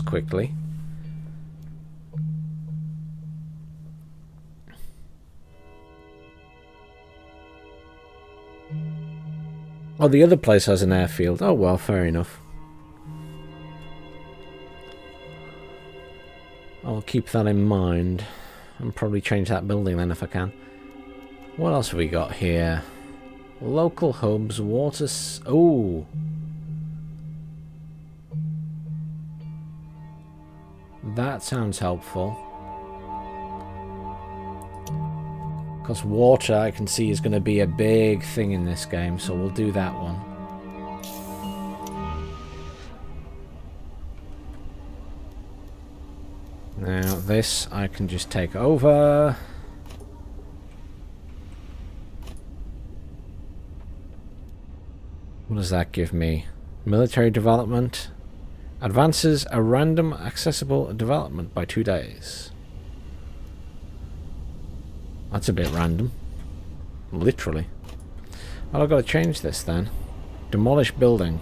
quickly. Oh, the other place has an airfield. Oh well, fair enough. I'll keep that in mind. And probably change that building then if I can. What else have we got here? Local hubs, oh! That sounds helpful. Because water, I can see, is going to be a big thing in this game, so we'll do that one. Now, this I can just take over. What does that give me? Military development. Advances a random accessible development by 2 days. That's a bit random. Literally. Well, I've got to change this then. Demolish building.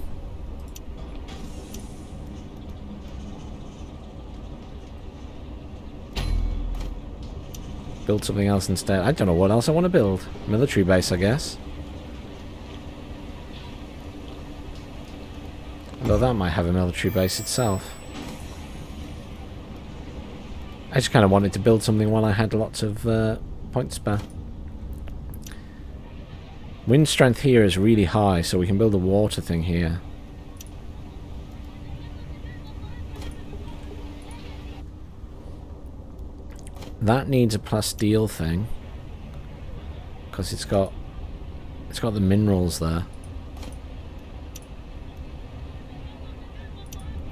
Build something else instead. I don't know what else I want to build. Military base, I guess. Although that might have a military base itself. I just kind of wanted to build something while I had lots of points spare. Wind strength here is really high, so we can build a water thing here. That needs a plasteel thing because it's got the minerals there.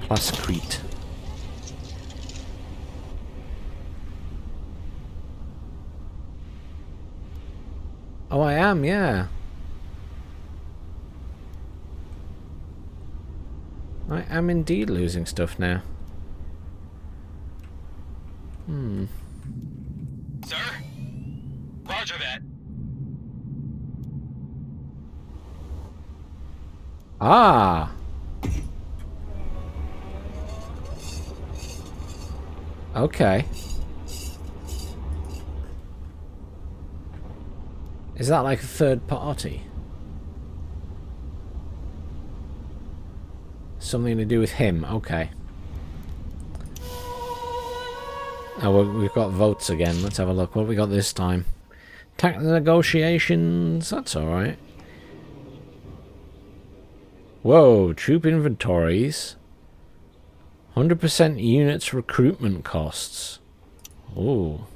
Plascrete. Oh, I am, yeah. I am indeed losing stuff now. Sir? Roger that. Ah! Okay. Is that like a third party? Something to do with him, okay. Oh, we've got votes again. Let's have a look. What have we got this time? Tactical negotiations. That's alright. Whoa, troop inventories. 100% units recruitment costs. Ooh.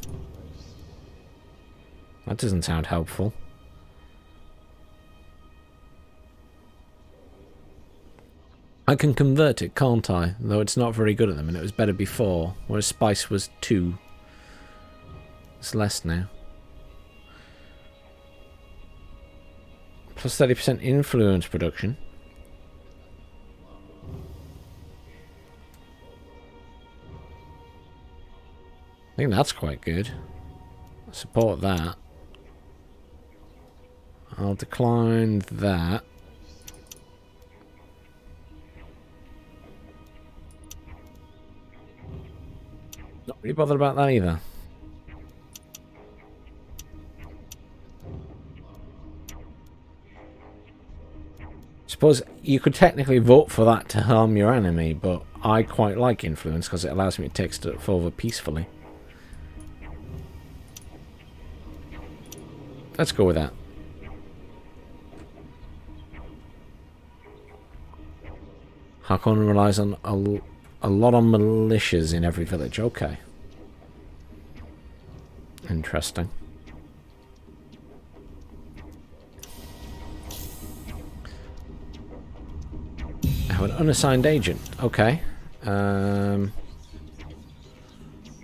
That doesn't sound helpful. I can convert it, can't I? Though it's not very good at them, and it was better before. Whereas Spice was 2. It's less now. Plus 30% influence production. I think that's quite good. I support that. I'll decline that. Not really bothered about that either. Suppose you could technically vote for that to harm your enemy, but I quite like influence because it allows me to take stuff over peacefully. Let's go with that. Hakon relies on a lot on militias in every village. Okay. Interesting. I have an unassigned agent. Okay. Well,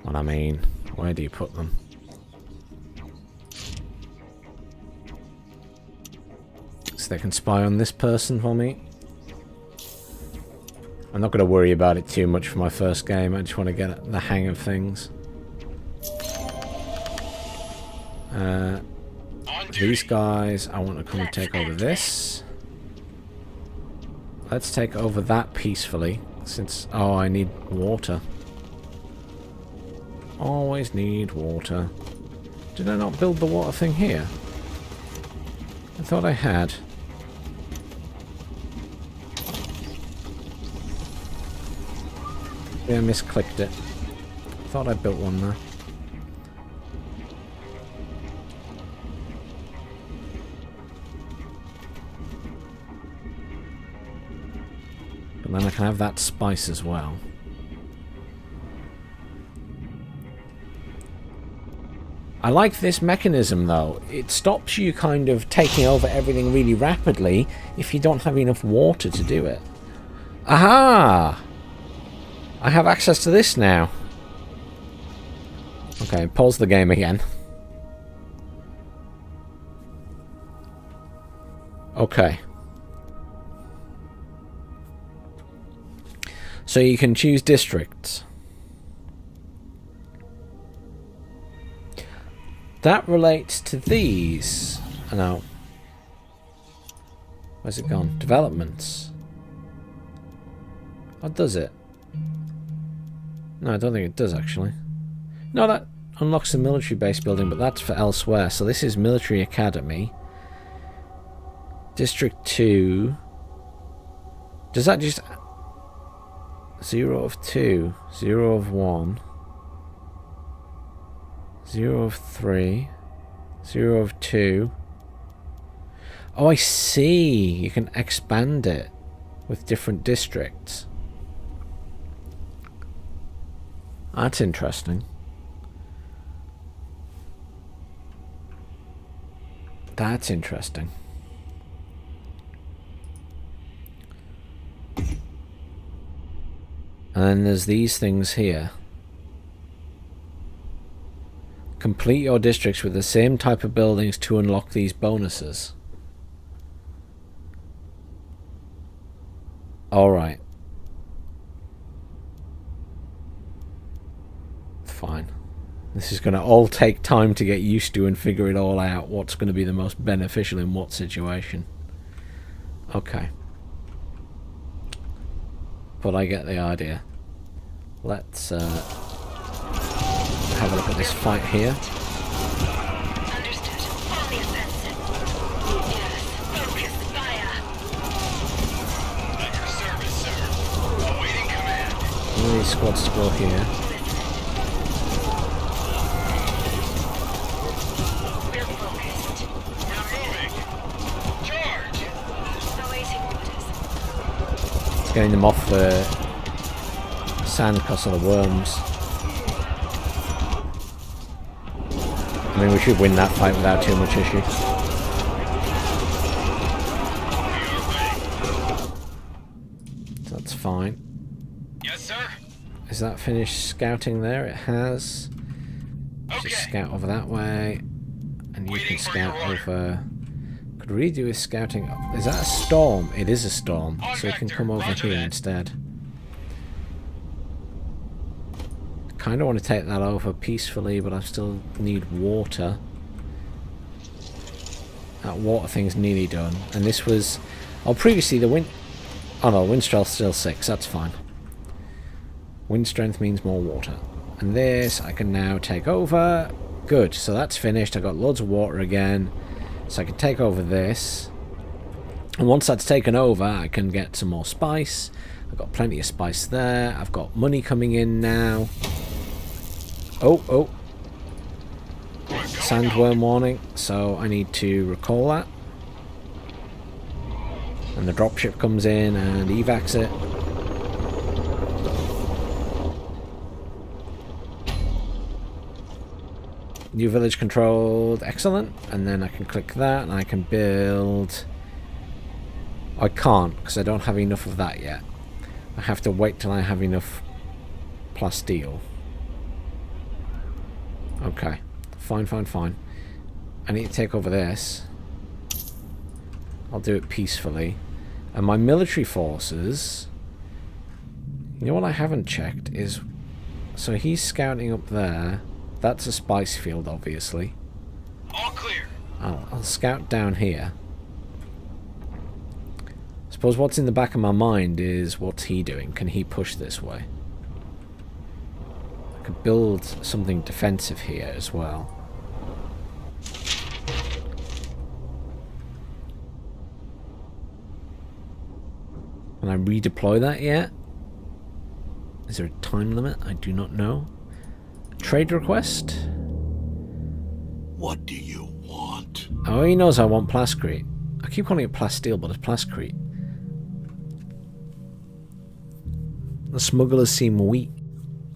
I mean, where do you put them? So they can spy on this person for me. I'm not going to worry about it too much for my first game. I just want to get the hang of things. These guys, I want to come and take over this. Let's take over that peacefully, since... Oh, I need water. Always need water. Did I not build the water thing here? I thought I had. Yeah, I misclicked it. I thought I built one there. But then I can have that spice as well. I like this mechanism though. It stops you kind of taking over everything really rapidly if you don't have enough water to do it. Aha! I have access to this now. Okay, pause the game again. Okay. So you can choose districts. That relates to these. Oh, no. Where's it gone? Developments. What does it? No, I don't think it does actually. No, that unlocks the military base building, but that's for elsewhere. So this is Military Academy. District 2. Does that just... 0 of 2. 0 of 1. 0 of 3. 0 of 2. Oh, I see. You can expand it with different districts. That's interesting. That's interesting. And then there's these things here. Complete your districts with the same type of buildings to unlock these bonuses. Alright. Fine. This is going to all take time to get used to and figure it all out. What's going to be the most beneficial in what situation. Okay. But I get the idea. Let's have a look at this fight here. Understood. On the offensive. Yes. Focus fire. At your service, sir. Awaiting command. All these squads to go here. We're focused. We're moving. Charge. Awaiting orders. It's getting them off the sand because of the worms. I mean, we should win that fight without too much issue. So that's fine. Yes, sir. Is that finished scouting there? It has. Okay. Just scout over that way. And you Waiting can for scout your order. over... Could really do with scouting... Is that a storm? It is a storm. On So you can vector. come over Roger here that. instead. Kind of want to take that over peacefully, but I still need water. That water thing's nearly done. And this was... Oh, previously the wind... Oh no, wind strength still 6. That's fine. Wind strength means more water. And this I can now take over. Good, so that's finished. I got loads of water again. So I can take over this. And once that's taken over, I can get some more spice. I've got plenty of spice there. I've got money coming in now. Oh, oh. Sandworm warning. So I need to recall that. And the dropship comes in and evacs it. New village controlled. Excellent. And then I can click that and I can build... I can't because I don't have enough of that yet. I have to wait till I have enough plasteel. Okay. Fine, fine, fine. I need to take over this. I'll do it peacefully. And my military forces You know what I haven't checked is... So he's scouting up there. That's a spice field, obviously. All clear. I'll scout down here. Suppose what's in the back of my mind is, what's he doing? Can he push this way? I could build something defensive here as well. Can I redeploy that yet? Is there a time limit? I do not know. Trade request? What do you want? Oh, he knows I want plascrete. I keep calling it plasteel, but it's plascrete. The smugglers seem weak.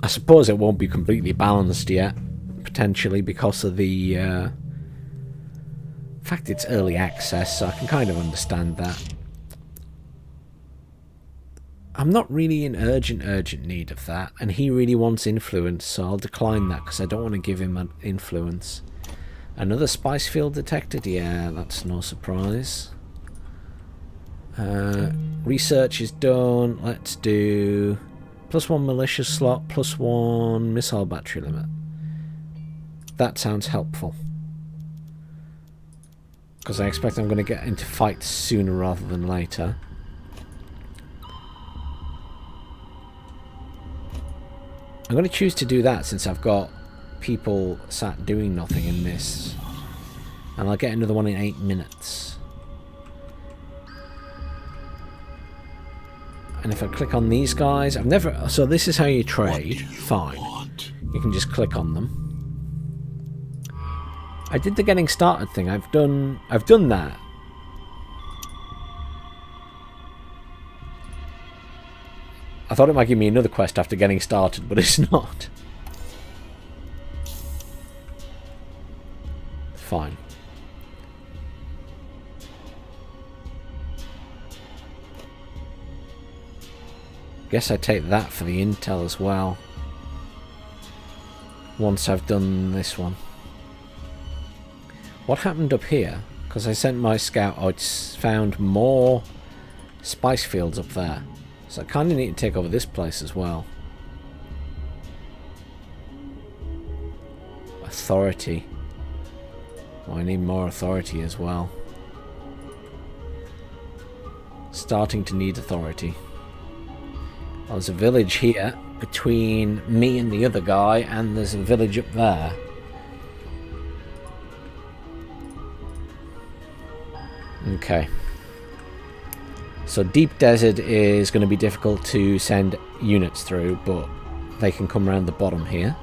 I suppose it won't be completely balanced yet, potentially because of the fact it's early access, so I can kind of understand that. I'm not really in urgent need of that, and he really wants influence, so I'll decline that because I don't want to give him an influence. Another spice field detected? Yeah, that's no surprise. Research is done. Let's do +1 militia slot, +1 missile battery limit. That sounds helpful. Because I expect I'm going to get into fights sooner rather than later. I'm going to choose to do that since I've got people sat doing nothing in this. And I'll get another one in 8 minutes. And if I click on these guys, I've never... So this is how you trade. Fine. You can just click on them. I did the getting started thing. I've done that. I thought it might give me another quest after getting started, but it's not. Fine. Guess I take that for the intel as well. Once I've done this one. What happened up here? Because I sent my scout, I found more spice fields up there. So I kind of need to take over this place as well. Authority. Oh, I need more authority as well. Starting to need authority. Well, there's a village here between me and the other guy, and there's a village up there. Okay. So deep desert is going to be difficult to send units through, but they can come around the bottom here.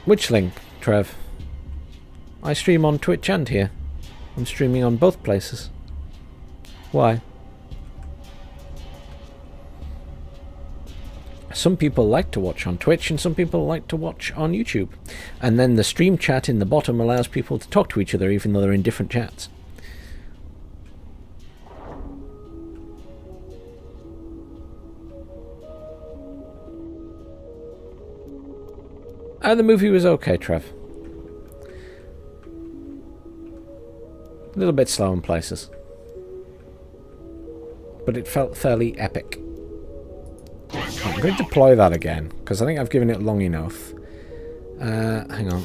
Which link, Trev? I stream on Twitch and here. I'm streaming on both places. Why? Some people like to watch on Twitch and some people like to watch on YouTube. And then the stream chat in the bottom allows people to talk to each other even though they're in different chats. The movie was okay, Trev. A little bit slow in places. But it felt fairly epic. I'm going to deploy that again, because I think I've given it long enough. Hang on.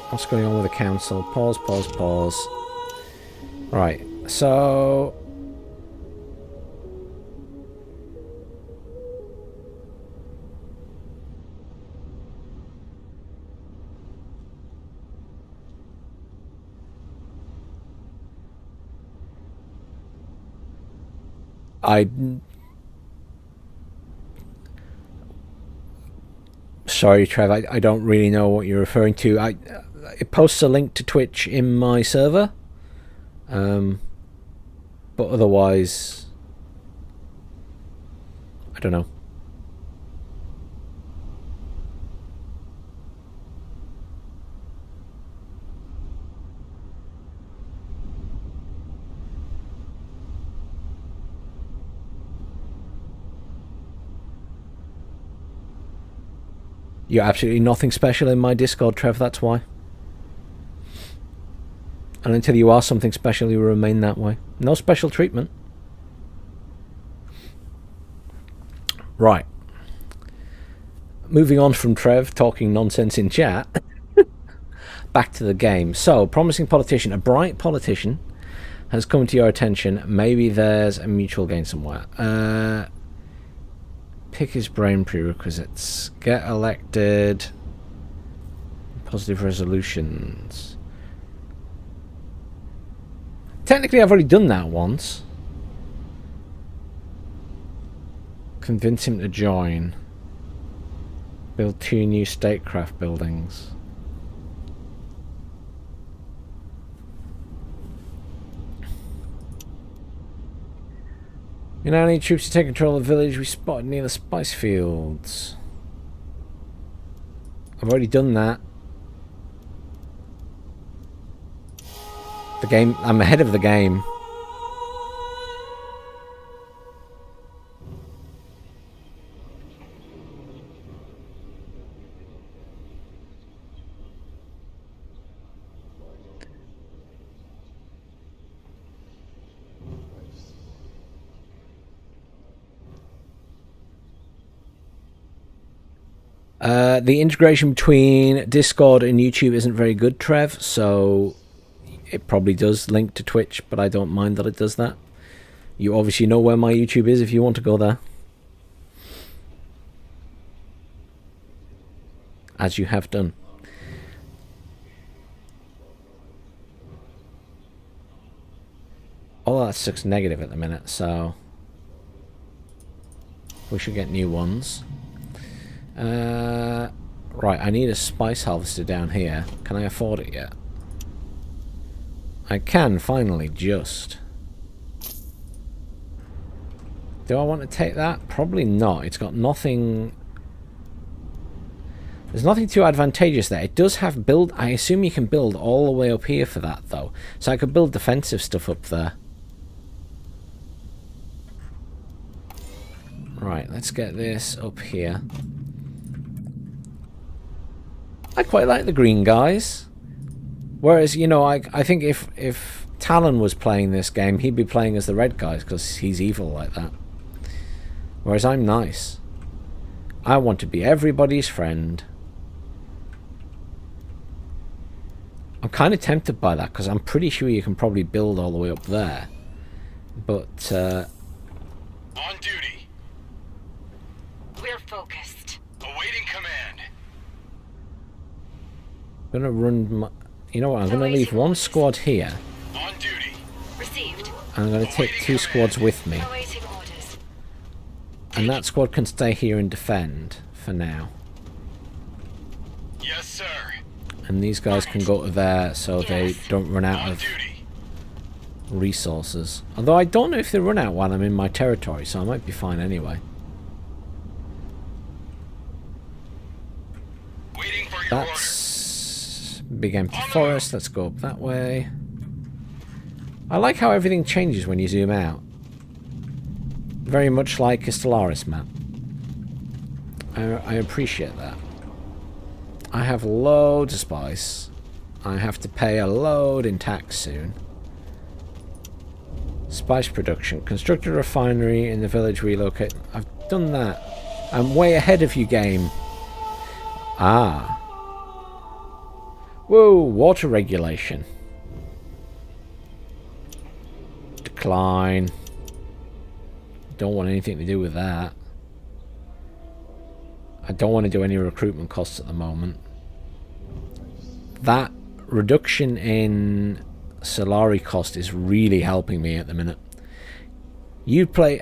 What's going on with the council? Pause, pause, pause. Right, so... Sorry, Trev, I don't really know what you're referring to. It posts a link to Twitch in my server. But otherwise... I don't know. You're absolutely nothing special in my Discord, Trev, that's why. And until you are something special, you will remain that way. No special treatment. Right. Moving on from Trev talking nonsense in chat. Back to the game. So, promising politician. A bright politician has come to your attention. Maybe there's a mutual gain somewhere. Pick his brain prerequisites. Get elected. Positive resolutions. Technically, I've already done that once. Convince him to join. Build 2 new statecraft buildings. You now need troops to take control of the village we spotted near the spice fields. I've already done that. The game, I'm ahead of the game. The integration between Discord and YouTube isn't very good, Trev, so it probably does link to Twitch, but I don't mind that it does that. You obviously know where my YouTube is if you want to go there. As you have done. All that stuff's negative at the minute, so we should get new ones. Right, I need a spice harvester down here. Can I afford it yet? I can, finally, just. Do I want to take that? Probably not. It's got nothing... There's nothing too advantageous there. It does have build... I assume you can build all the way up here for that, though. So I could build defensive stuff up there. Right, let's get this up here. I quite like the green guys. Whereas, you know, I think if Talon was playing this game, he'd be playing as the red guys because he's evil like that. Whereas I'm nice. I want to be everybody's friend. I'm kind of tempted by that because I'm pretty sure you can probably build all the way up there. But, On duty. We're focused. Awaiting command. I'm going to run my... You know what, I'm going to leave one squad here. On duty. Received. And I'm going to take 2 squads with me. Awaiting orders. And that squad can stay here and defend for now. Yes, sir. And these guys can go to there so they don't run out On of duty. resources. Although I don't know if they run out while I'm in my territory, so I might be fine anyway. Waiting for your That's big empty forest. Let's go up that way. I like how everything changes when you zoom out. Very much like a Stellaris map. I appreciate that. I have loads of spice. I have to pay a load in tax soon. Spice production. Construct a refinery in the village relocate. I've done that. I'm way ahead of you, game. Ah. Whoa, water regulation. Decline. Don't want anything to do with that. I don't want to do any recruitment costs at the moment. That reduction in Solari cost is really helping me at the minute. You play...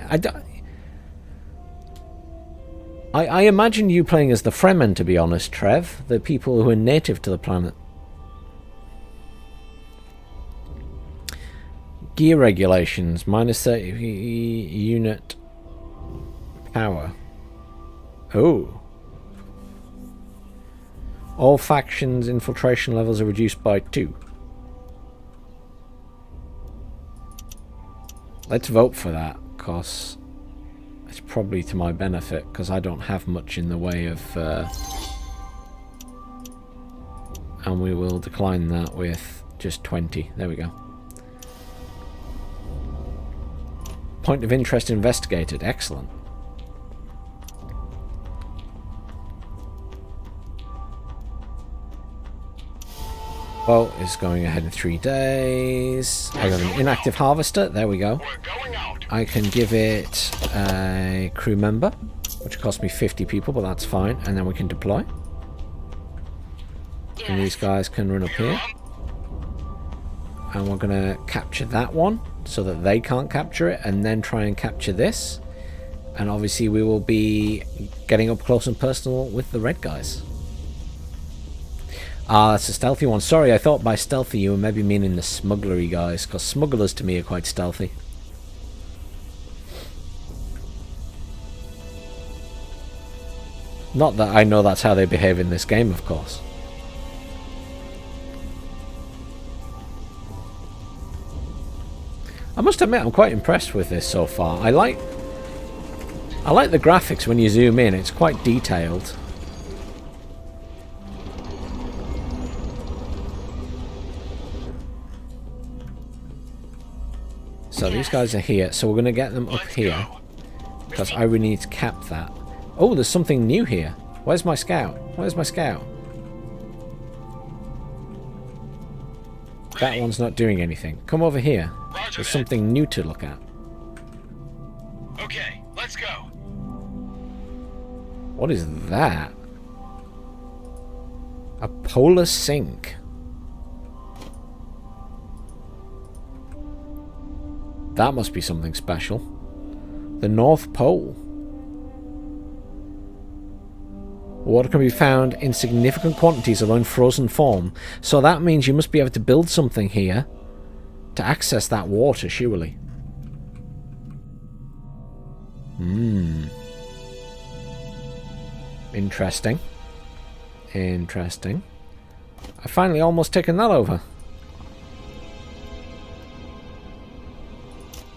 I imagine you playing as the Fremen, to be honest, Trev. The people who are native to the planet. Gear regulations. Minus 30 unit power. Oh. All factions' infiltration levels are reduced by 2. Let's vote for that, because it's probably to my benefit, because I don't have much in the way of And we will decline that with just 20. There we go. Point of interest investigated. Excellent. Well, it's going ahead in 3 days. I got an inactive harvester. There we go. We're going out. I can give it a crew member, which cost me 50 people, but that's fine. And then we can deploy. And these guys can run up here. And we're going to capture that one so that they can't capture it, and then try and capture this. And obviously we will be getting up close and personal with the red guys. Ah, that's a stealthy one. Sorry, I thought by stealthy you were maybe meaning the smugglery guys, because smugglers to me are quite stealthy. Not that I know that's how they behave in this game, of course. I must admit, I'm quite impressed with this so far. I like the graphics when you zoom in. It's quite detailed. So these guys are here, so we're going to get them up here, because I really need to cap that. Oh, there's something new here. Where's my scout? Where's my scout? That one's not doing anything. Come over here. There's something new to look at. Okay, let's go. What is that? A polar sink. That must be something special. The North Pole. Water can be found in significant quantities along frozen form, so that means you must be able to build something here to access that water, surely. Interesting. Interesting. I finally almost taken that over.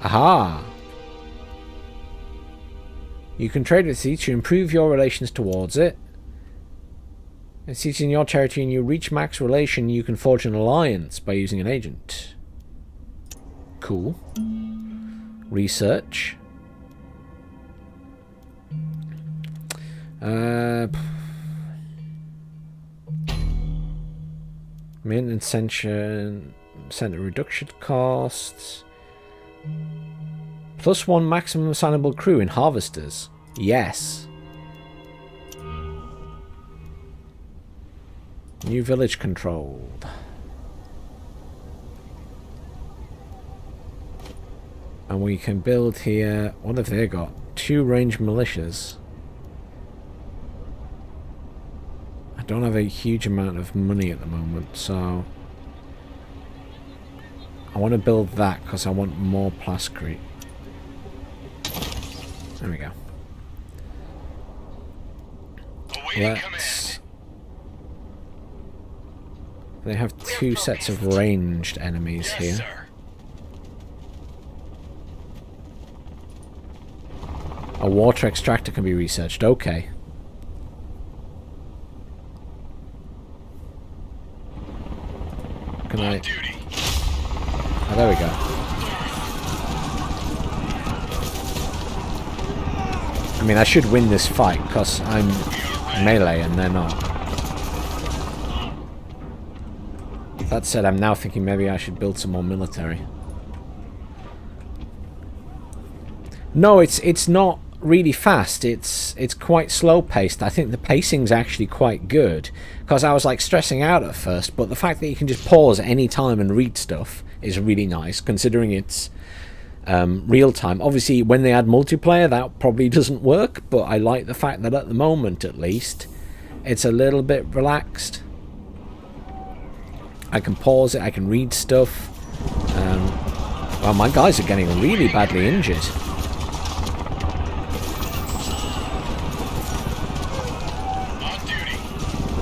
Aha! You can trade with it to improve your relations towards it. It's in your territory and you reach max relation, you can forge an alliance by using an agent. Cool. Research. Maintenance center reduction costs. +1 maximum assignable crew in harvesters. Yes. New village controlled. And we can build here. What have they got? 2 ranged militias. I don't have a huge amount of money at the moment, so I want to build that because I want more plascrete. There we go. Let's... They have 2 sets of ranged enemies here. A water extractor can be researched. Okay. Can I... Oh, there we go. I mean, I should win this fight because I'm melee and they're not. That said, I'm now thinking maybe I should build some more military. No, it's not really fast. It's quite slow paced. I think the pacing's actually quite good because I was like stressing out at first, but the fact that you can just pause at any time and read stuff is really nice considering it's real time. Obviously when they add multiplayer that probably doesn't work, but I like the fact that at the moment at least it's a little bit relaxed. I can pause it, I can read stuff. Well, my guys are getting really badly injured.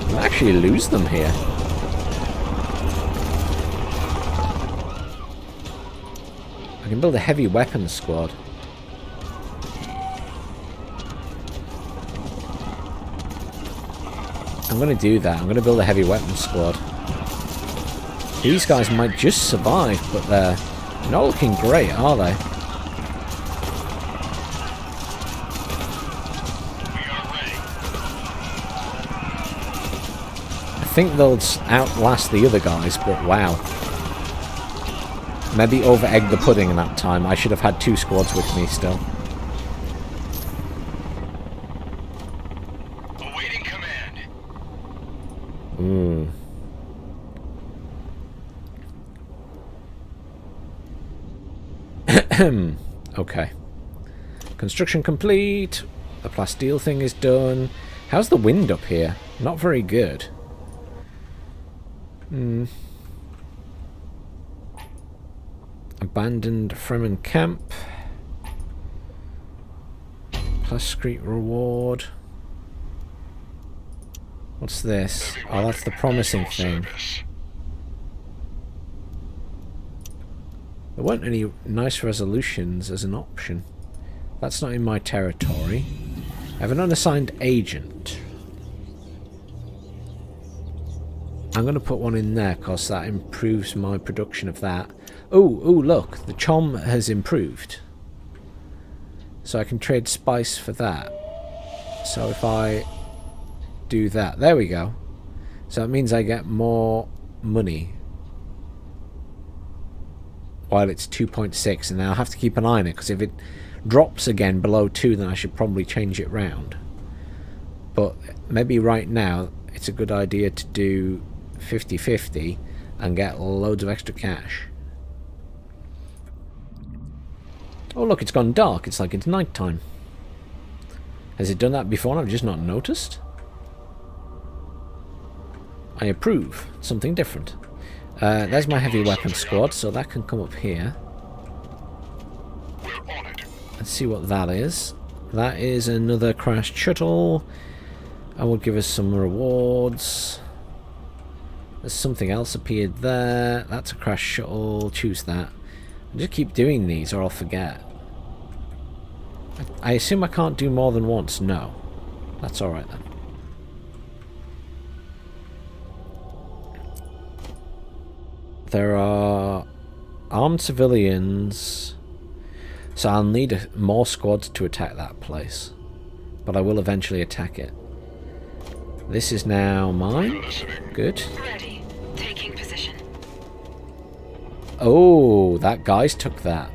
I actually lose them here. I can build a heavy weapons squad. I'm going to do that. I'm going to build a heavy weapons squad. These guys might just survive, but they're not looking great, are they? I think they'll outlast the other guys, but wow. Maybe over-egged the pudding in that time. I should have had 2 squads with me still. Awaiting command. Ooh. Okay. Construction complete. The plasteel thing is done. How's the wind up here? Not very good. Abandoned Fremen camp. Plascrete reward. What's this? Oh, that's the promising thing. There weren't any nice resolutions as an option. That's not in my territory. I have an unassigned agent. I'm going to put one in there because that improves my production of that. Oh, look, the chom has improved. So I can trade spice for that. So if I do that, there we go. So that means I get more money. While it's 2.6, and I'll have to keep an eye on it, because if it drops again below 2, then I should probably change it round. But maybe right now, it's a good idea to do 50-50 and get loads of extra cash. Oh look, it's gone dark. It's like it's night time. Has it done that before and I've just not noticed? I approve. Something different. There's my heavy weapon squad, so that can come up here. Let's see what that is. That is another crashed shuttle. I will give us some rewards. There's something else appeared there. That's a crashed shuttle. Choose that. I'll just keep doing these or I'll forget. I assume I can't do more than once. No. That's alright then. There are armed civilians, so I'll need more squads to attack that place, but I will eventually attack it. This is now mine. Good. Ready. Taking position. Oh, that guy's took that.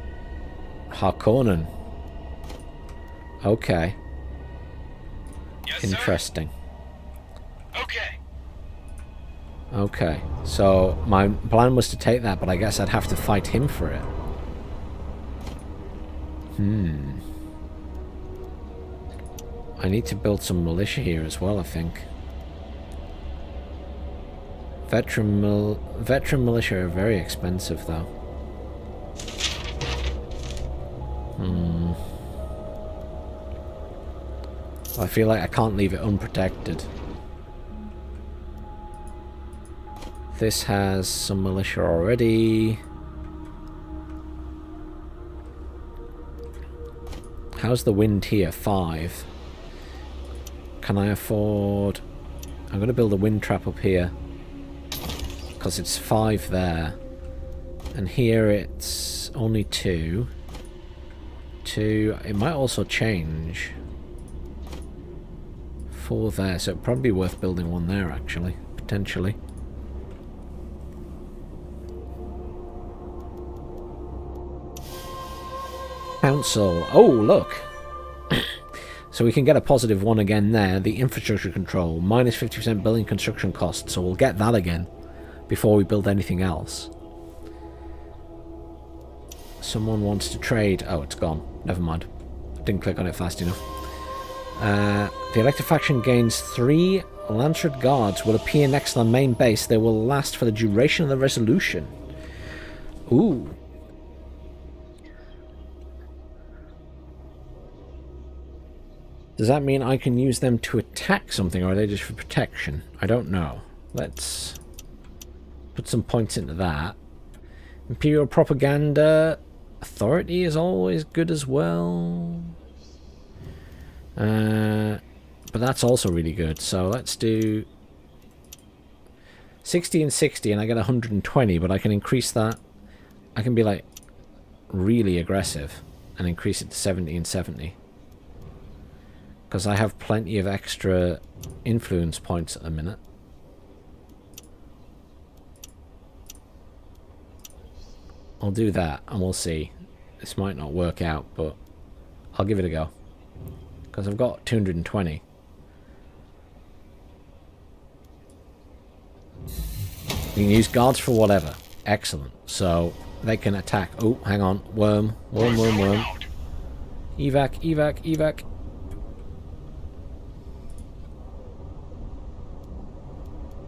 Harkonnen. Okay. Yes, Interesting. sir. Okay. Okay, so my plan was to take that, but I guess I'd have to fight him for it. I need to build some militia here as well, I think. Veteran militia are very expensive, though. I feel like I can't leave it unprotected. This has some militia already. How's the wind here? 5. Can I afford... I'm going to build a wind trap up here. Because it's 5 there. And here it's only 2. 2. It might also change. 4 there. So it'd probably be worth building one there, actually. Potentially. Council. Oh, look. So we can get a positive 1 again there. The infrastructure control. Minus 50% building construction costs. So we'll get that again before we build anything else. Someone wants to trade. Oh, it's gone. Never mind. Didn't click on it fast enough. The elected faction gains 3 Lancred guards. Will appear next to the main base. They will last for the duration of the resolution. Ooh. Does that mean I can use them to attack something, or are they just for protection? I don't know. Let's put some points into that. Imperial propaganda. Authority is always good as well. But that's also really good. So let's do 60 and 60 and I get 120, but I can increase that. I can be like really aggressive and increase it to 70 and 70. Because I have plenty of extra influence points at the minute. I'll do that and we'll see. This might not work out, but I'll give it a go. Because I've got 220. You can use guards for whatever. Excellent. So they can attack. Oh, hang on. Worm. Worm, worm, worm. Evac, evac, evac.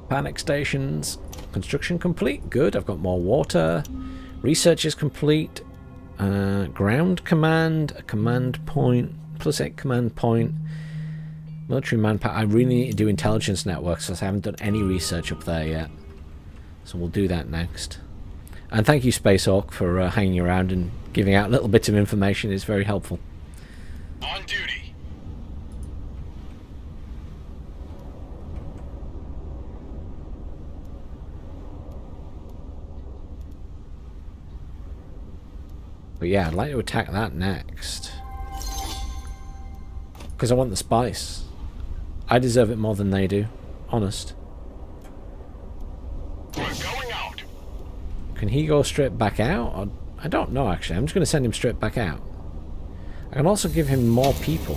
Panic stations. Construction complete. Good. I've got more water. Research is complete. Ground command. A command point. +8 command point. Military manpower. I really need to do intelligence networks because I haven't done any research up there yet. So we'll do that next. And thank you, Space Hawk, for hanging around and giving out little bits of information. It's very helpful. On duty. But yeah, I'd like to attack that next. Because I want the spice. I deserve it more than they do. Honest. We're going out. Can he go straight back out? Or, I don't know, actually. I'm just going to send him straight back out. I can also give him more people.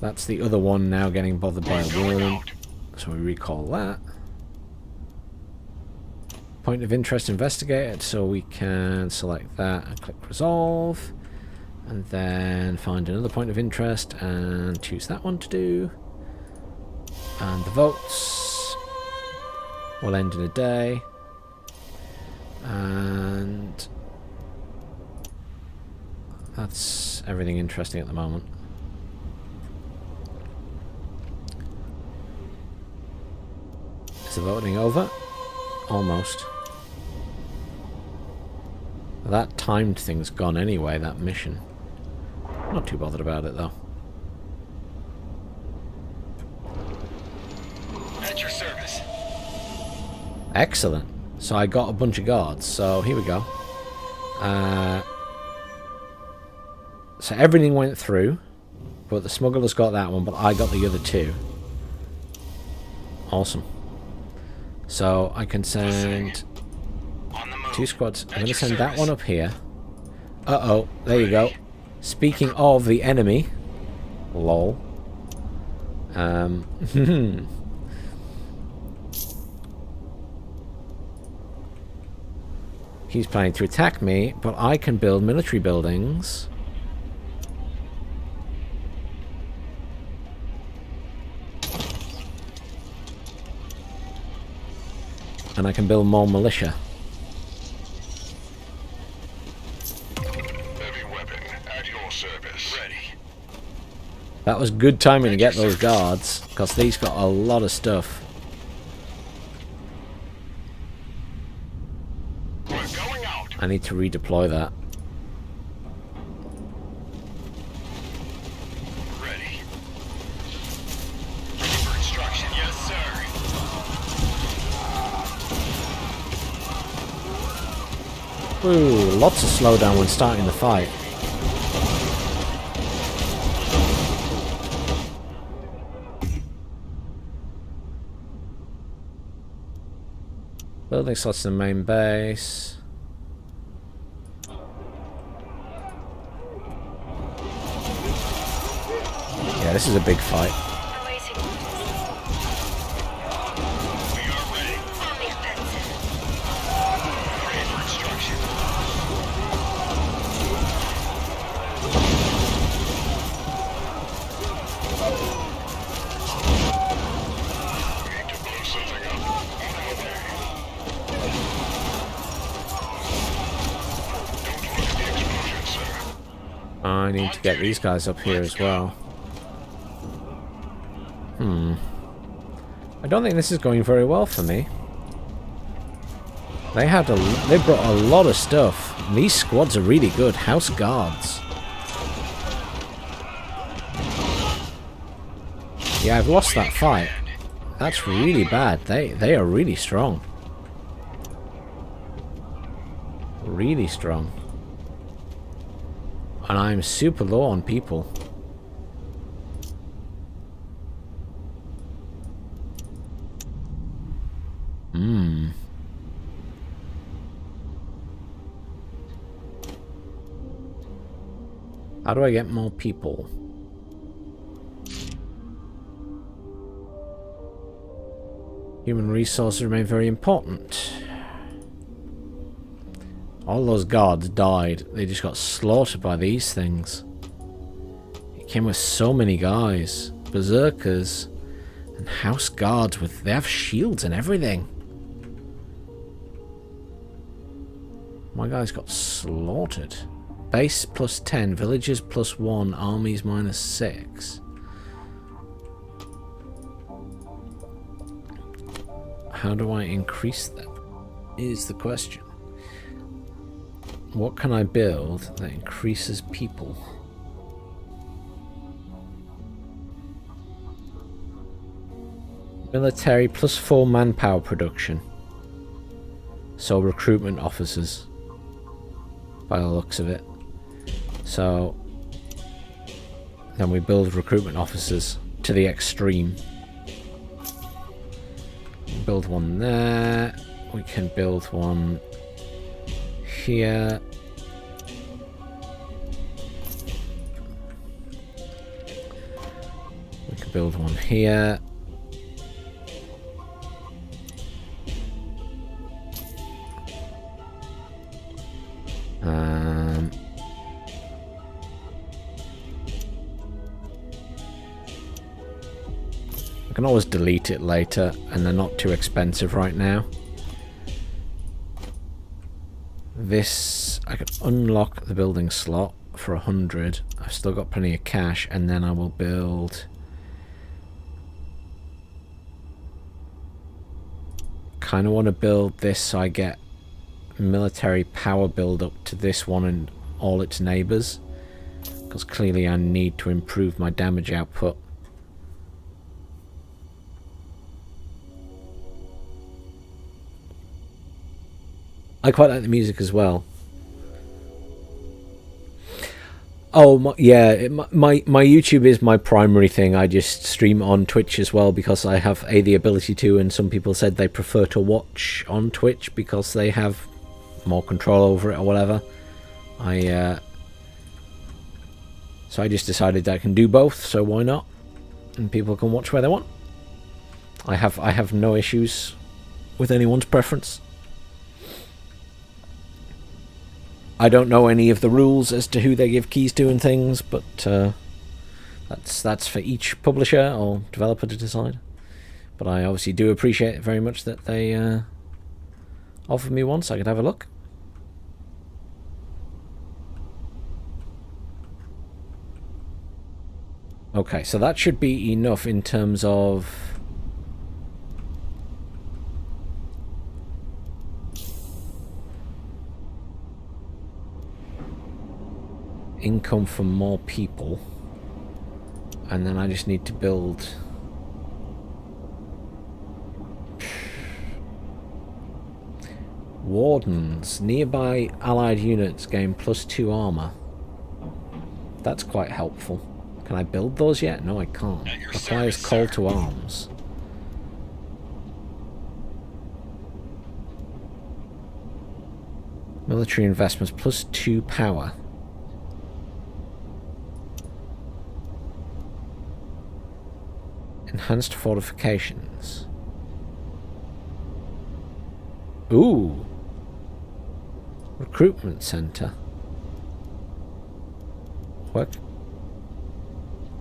That's the other one now getting bothered by a worm. So we recall that. Point of interest investigated. So we can select that and click resolve. And then find another point of interest and choose that one to do. And the votes will end in a day. And that's everything interesting at the moment. Is the voting over? Almost. That timed thing's gone anyway, that mission. Not too bothered about it though. At your service. Excellent. So I got a bunch of guards. So here we go. So everything went through, but the smugglers got that one, but I got the other two. Awesome. So I can send two squads. I'm going to send that one up here. Uh-oh. There you go. Speaking of the enemy. Lol. He's planning to attack me, but I can build military buildings. And I can build more militia. Heavy weapon at your service. Ready. That was good timing to get those guards, because these got a lot of stuff. We're going out. I need to redeploy that. Ready. Ready for instruction. Yes, sir. Ooh, lots of slowdown when starting the fight. Building slots in the main base. Yeah, this is a big fight. Awaiting orders. We are ready. On the offensive. Ready for instruction. We need to blow something up. On our way. Don't look at the explosion, sir. I need to get these guys up here as well. I don't think this is going very well for me. They brought a lot of stuff. These squads are really good. House guards. Yeah, I've lost that fight. That's really bad. They are really strong. Really strong. And I'm super low on people. How do I get more people? Human resources remain very important. All those guards died. They just got slaughtered by these things. It came with so many guys. Berserkers. And house guards with... They have shields and everything. My guys got slaughtered. Base plus 10. Villagers plus 1. Armies minus 6. How do I increase that? Is the question. What can I build that increases people? Military plus 4 manpower production. So recruitment officers. By the looks of it. So then we build recruitment officers to the extreme. Build one there. We can build one here. We can build one here. I can always delete it later, and they're not too expensive right now. This, I can unlock the building slot for 100. I've still got plenty of cash, and then I will build... Kind of want to build this so I get military power build up to this one and all its neighbours. Because clearly I need to improve my damage output. I quite like the music as well. Oh, yeah, my YouTube is my primary thing. I just stream on Twitch as well because I have the ability to, and some people said they prefer to watch on Twitch because they have more control over it or whatever. So I just decided that I can do both, so why not? And people can watch where they want. I have no issues with anyone's preference. I don't know any of the rules as to who they give keys to and things, but that's for each publisher or developer to decide. But I obviously do appreciate it very much that they offered me one so I could have a look. Okay, so that should be enough in terms of... income from more people, and then I just need to build wardens. Nearby allied units gain +2 armor. That's quite helpful. Can I build those yet? No, I can't. Requires call to arms. Military investments +2 power. Enhanced fortifications. Ooh. Recruitment center. What?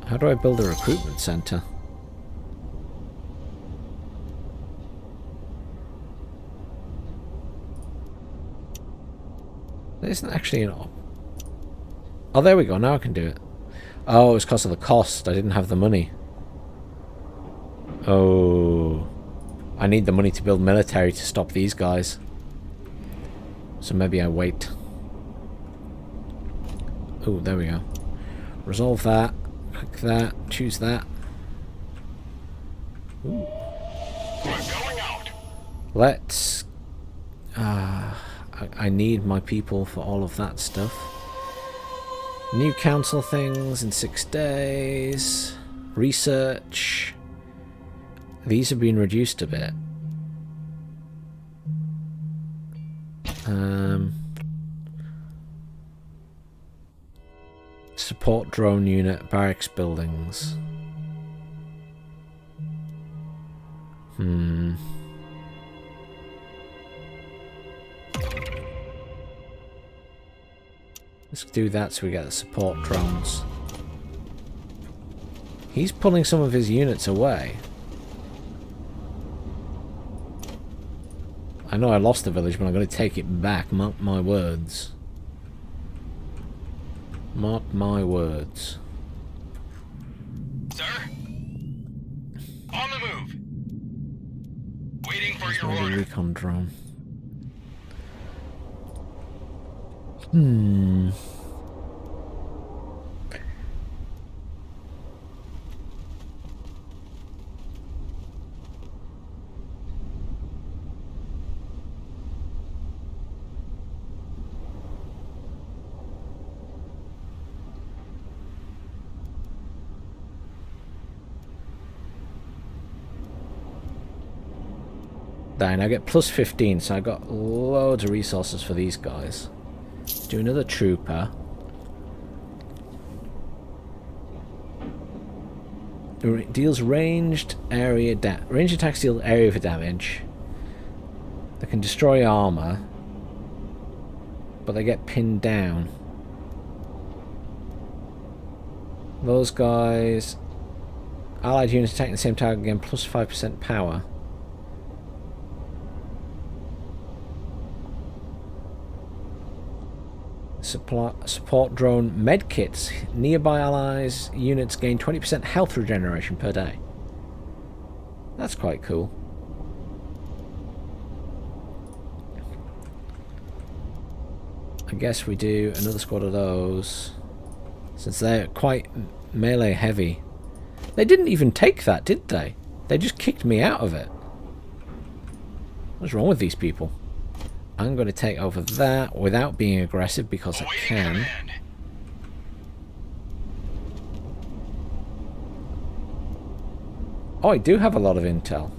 How do I build a recruitment center? There isn't actually an op. Oh, there we go. Now I can do it. Oh, it's because of the cost. I didn't have the money. Oh, I need the money to build military to stop these guys. So maybe I wait. Oh, there we go. Resolve that. Click that. Choose that. Ooh. Let's... I need my people for all of that stuff. New council things in 6 days. Research. These have been reduced a bit. Support drone unit, barracks buildings. Let's do that so we get the support drones. He's pulling some of his units away. I know I lost the village, but I'm going to take it back. Mark my words. Mark my words. Sir? On the move. Waiting for your Maybe order. recon drone. And I get plus 15, so I got loads of resources for these guys. Do another trooper. Deals ranged attacks deal area for damage. They can destroy armor, but they get pinned down. Those guys, allied units attacking the same target again, plus 5% power. Support drone medkits. Nearby allies units gain 20% health regeneration per day. That's quite cool. I guess we do another squad of those, since they're quite melee heavy. They didn't even take that, did they? They just kicked me out of it. What's wrong with these people? I'm going to take over that without being aggressive because I can. Command. Oh, I do have a lot of intel.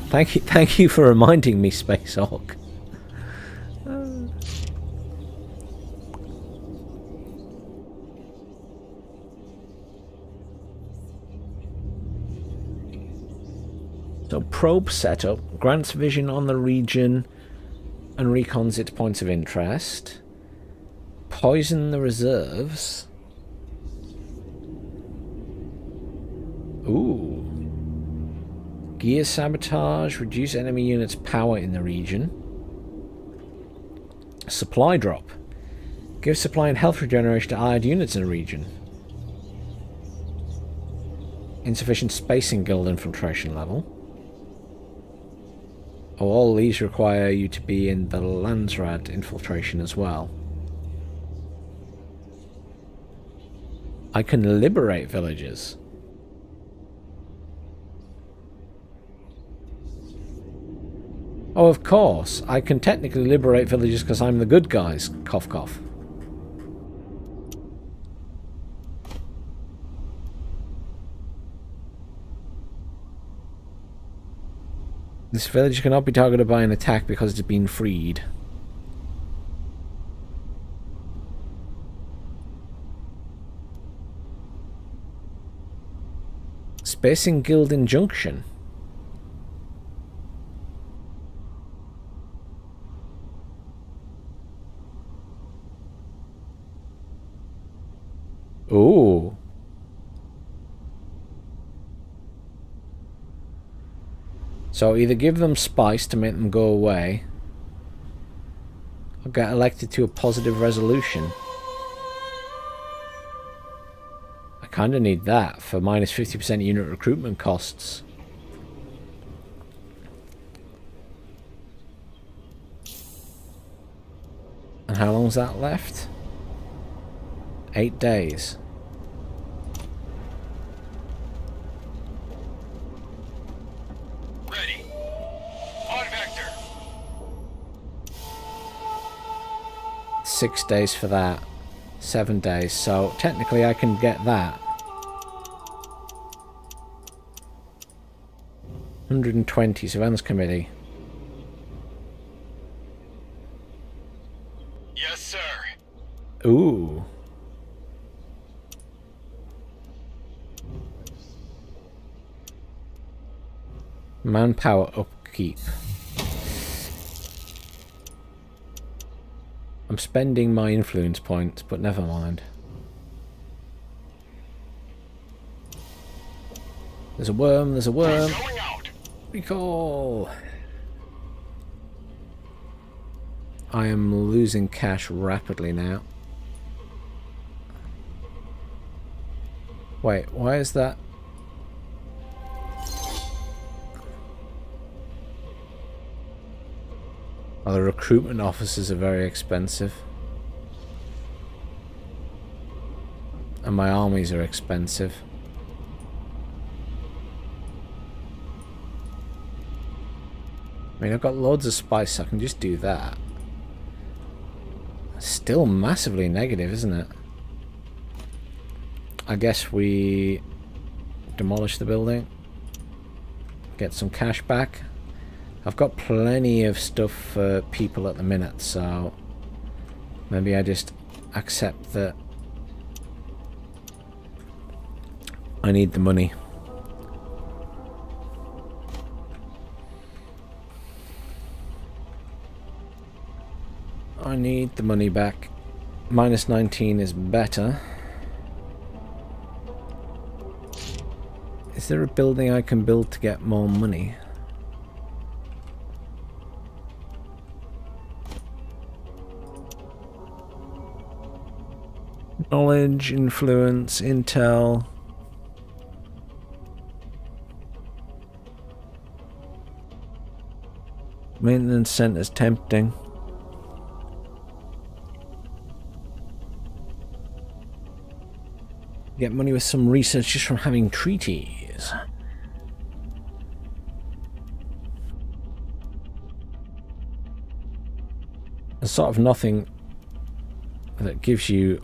Thank you for reminding me, Space Hawk. So probe setup grants vision on the region and recons its points of interest. Poison the reserves. Ooh. Gear sabotage. Reduce enemy units' power in the region. Supply drop. Give supply and health regeneration to allied units in the region. Insufficient spacing guild infiltration level. Oh, all these require you to be in the Landsrad infiltration as well. I can liberate villages. Oh, of course. I can technically liberate villages because I'm the good guys. Cough, cough. This village cannot be targeted by an attack because it's been freed. Spacing Guild Injunction. Ooh. So either give them spice to make them go away, or get elected to a positive resolution. I kind of need that for minus 50% unit recruitment costs. And how long's that left? 8 days. Ready. 6 days for that. 7 days. So technically I can get that. 120 surveillance committee. Yes, sir. Ooh. Manpower upkeep. I'm spending my influence points, but never mind. There's a worm, there's a worm. Going out. Recall. I am losing cash rapidly now. Wait, why is that? Oh, the recruitment officers are very expensive. And my armies are expensive. I mean, I've got loads of spice, so I can just do that. Still massively negative, isn't it? I guess we demolish the building. Get some cash back. I've got plenty of stuff for people at the minute, so maybe I just accept that I need the money. I need the money back. Minus 19 is better. Is there a building I can build to get more money? Knowledge, influence, intel. Maintenance center's tempting. Get money with some research just from having treaties. There's sort of nothing that gives you...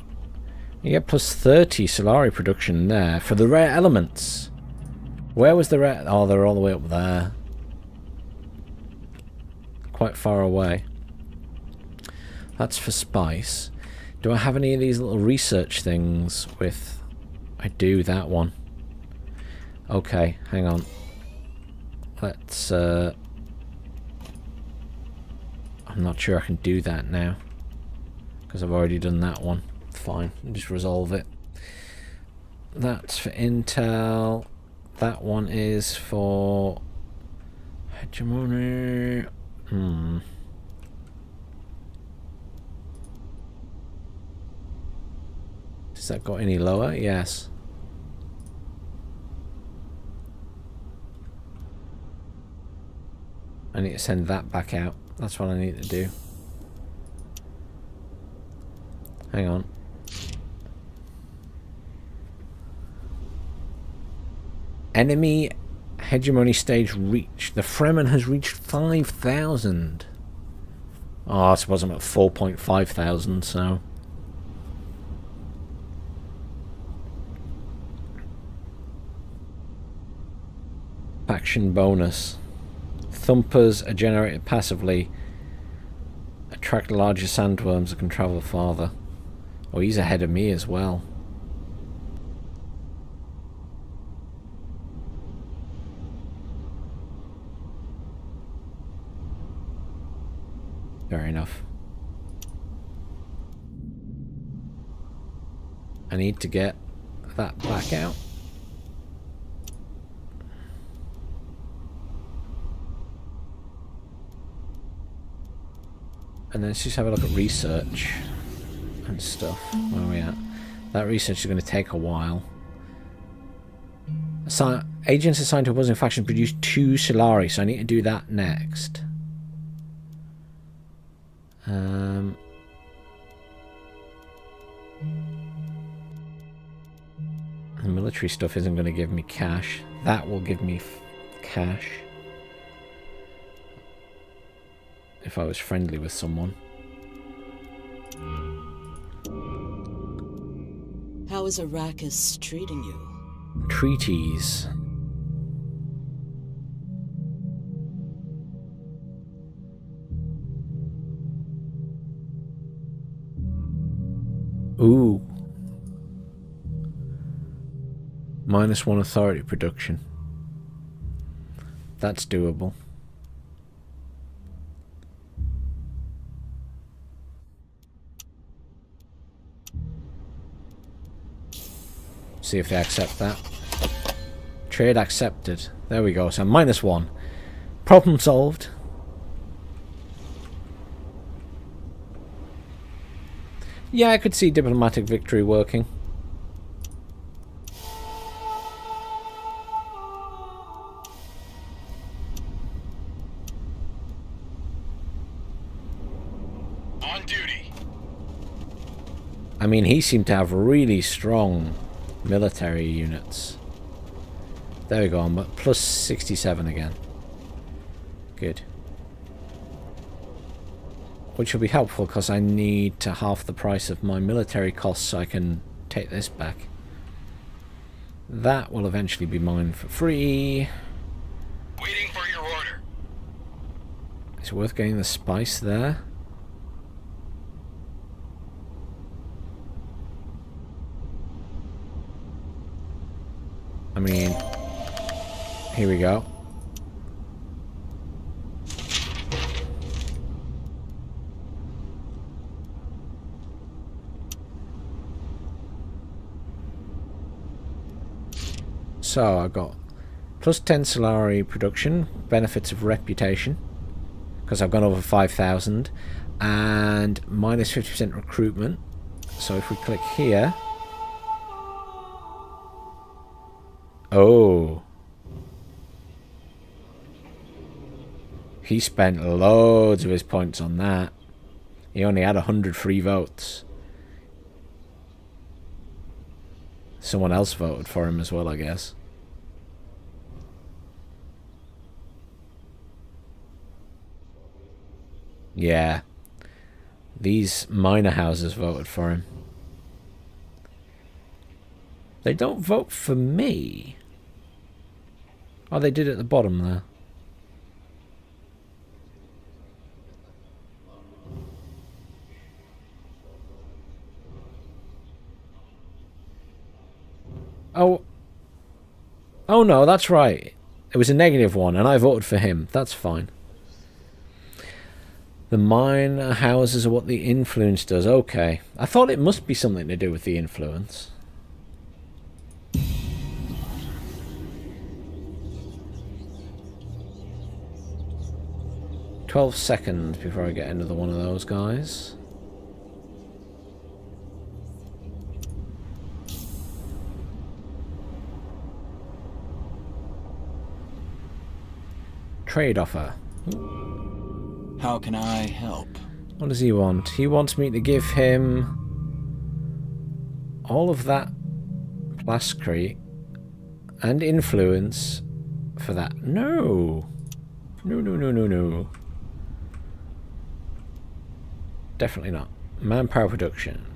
You get plus 30 Solari production there for the rare elements. Where was the rare... Oh, they're all the way up there. Quite far away. That's for spice. Do I have any of these little research things with... I do, that one. Okay, hang on. Let's... I'm not sure I can do that now. Because I've already done that one. Fine, I'll just resolve it. That's for intel. That one is for... hegemony. Does that go any lower? Yes. I need to send that back out. That's what I need to do. Hang on. Enemy hegemony stage reached. The Fremen has reached 5,000. Oh, I suppose I'm at 4,500, so... Faction bonus. Thumpers are generated passively. Attract larger sandworms that can travel farther. Oh, he's ahead of me as well. Fair enough. I need to get that back out. And then let's just have a look at research and stuff. Where are we at? That research is going to take a while. Agents assigned to opposing factions produce 2 Solari, so I need to do that next. The military stuff isn't going to give me cash. That will give me cash. If I was friendly with someone. How is Arrakis treating you? Treaties. Ooh. -1 authority production. That's doable. See if they accept that. Trade accepted. There we go. So -1. Problem solved. Yeah, I could see diplomatic victory working. On duty. I mean, he seemed to have really strong military units. There we go, I'm at +67 again. Good. Which will be helpful because I need to half the price of my military costs so I can take this back. That will eventually be mine for free. Waiting for your order. It's worth getting the spice there. I mean, here we go. So I got +10 Solari production, benefits of reputation, because I've gone over 5,000, and -50% recruitment. So if we click here, oh, he spent loads of his points on that. He only had 100 free votes. Someone else voted for him as well, I guess. Yeah. These minor houses voted for him. They don't vote for me. Oh, they did at the bottom there. Oh. Oh no, that's right. It was a -1 and I voted for him. That's fine. The minor houses are what the influence does. Okay. I thought it must be something to do with the influence. "12 seconds before I get another one of those guys." Trade offer. How can I help? What does he want? He wants me to give him all of that plascrete and influence for that. No. No, no, no, no, no. Definitely not. Manpower production.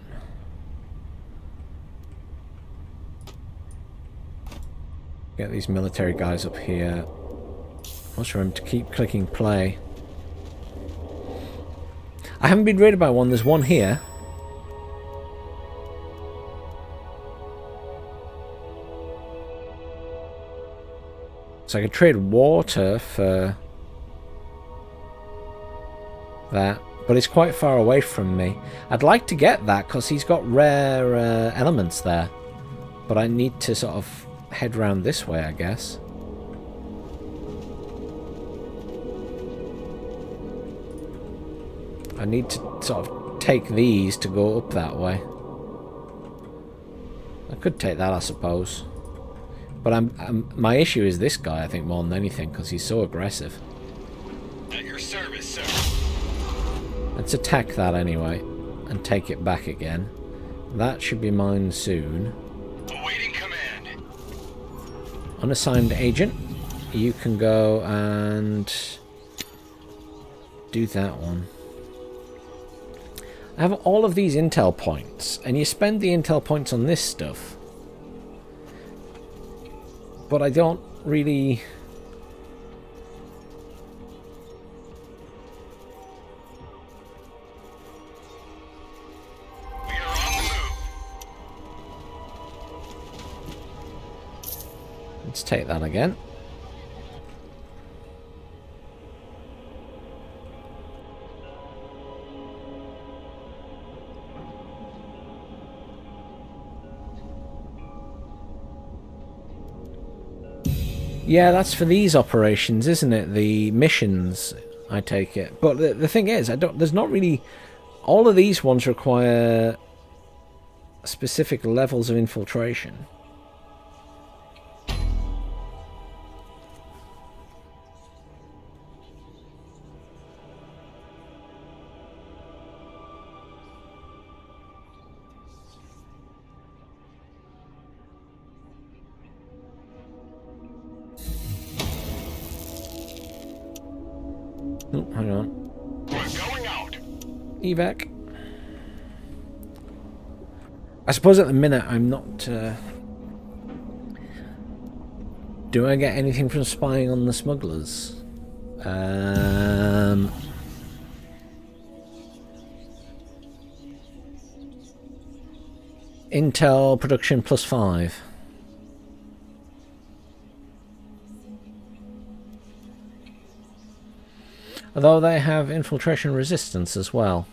Get these military guys up here. What's for him to keep clicking play? I haven't been raided by one. There's one here. So I could trade water for that, but it's quite far away from me. I'd like to get that because he's got rare elements there, but I need to sort of head round this way, I guess. I need to sort of take these to go up that way. I could take that, I suppose. But my issue is this guy, I think, more than anything, because he's so aggressive. At your service, sir. Let's attack that anyway, and take it back again. That should be mine soon. Awaiting command. Unassigned agent, you can go and do that one. I have all of these intel points, and you spend the intel points on this stuff. But I don't really... We are on the move. Let's take that again. Yeah, that's for these operations, isn't it? The missions, I take it. But the thing is, there's not really... All of these ones require specific levels of infiltration. Oh, hang on. We're going out. Evac. I suppose at the minute I'm not... Do I get anything from spying on the smugglers? Intel production +5. Although they have infiltration resistance as well.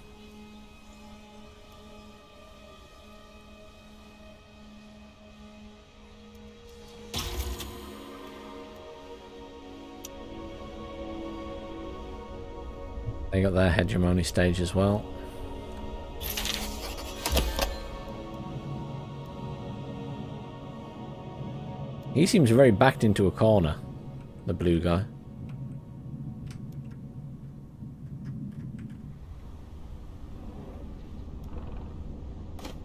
They got their hegemony stage as well. He seems very backed into a corner, the blue guy.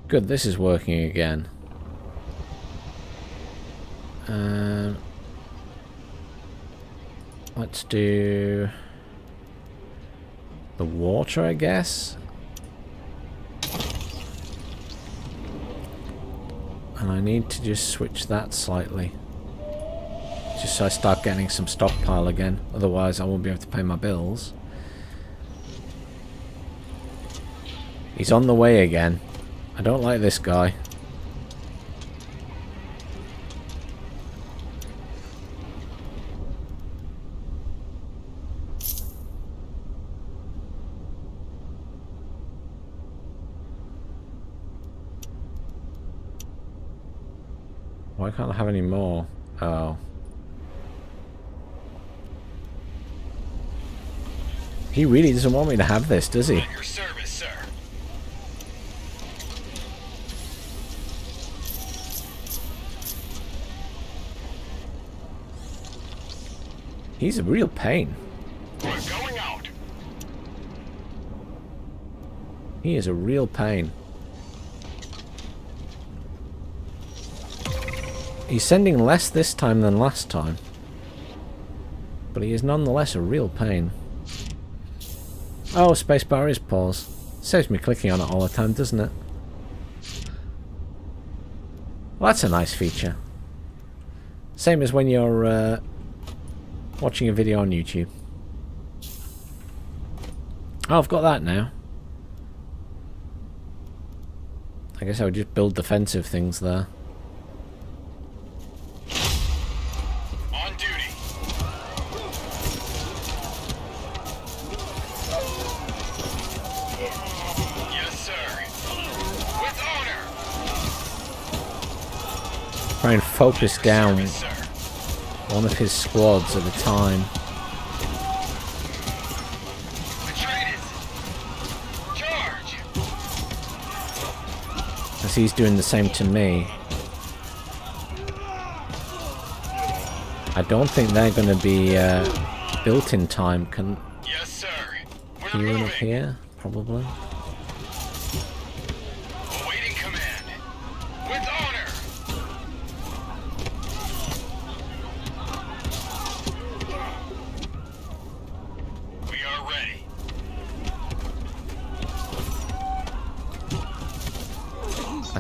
Good, this is working again. Let's do the water, I guess. And I need to just switch that slightly. Just so I start getting some stockpile again. Otherwise I won't be able to pay my bills. He's on the way again. I don't like this guy. Why can't I have any more? Oh. He really doesn't want me to have this, does he? At your service, sir. He's a real pain. We're going out. He is a real pain. He's sending less this time than last time. But he is nonetheless a real pain. Oh, spacebar is pause. Saves me clicking on it all the time, doesn't it? Well, that's a nice feature. Same as when you're watching a video on YouTube. Oh, I've got that now. I guess I would just build defensive things there. On duty. Yes, sir. With honor. Try and focus down Service, sir. one of his squads at a time. Atreides. Charge. As he's doing the same to me. I don't think they're going to be built in time. Can Yes, sir. We're you run moving. up here? Probably. Awaiting command. With honor. We are ready.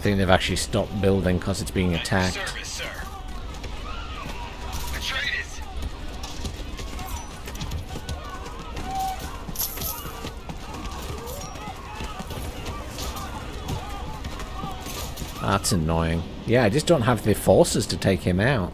I think they've actually stopped building because it's being At your attacked. service, sir. Atreides! That's annoying. Yeah, I just don't have the forces to take him out.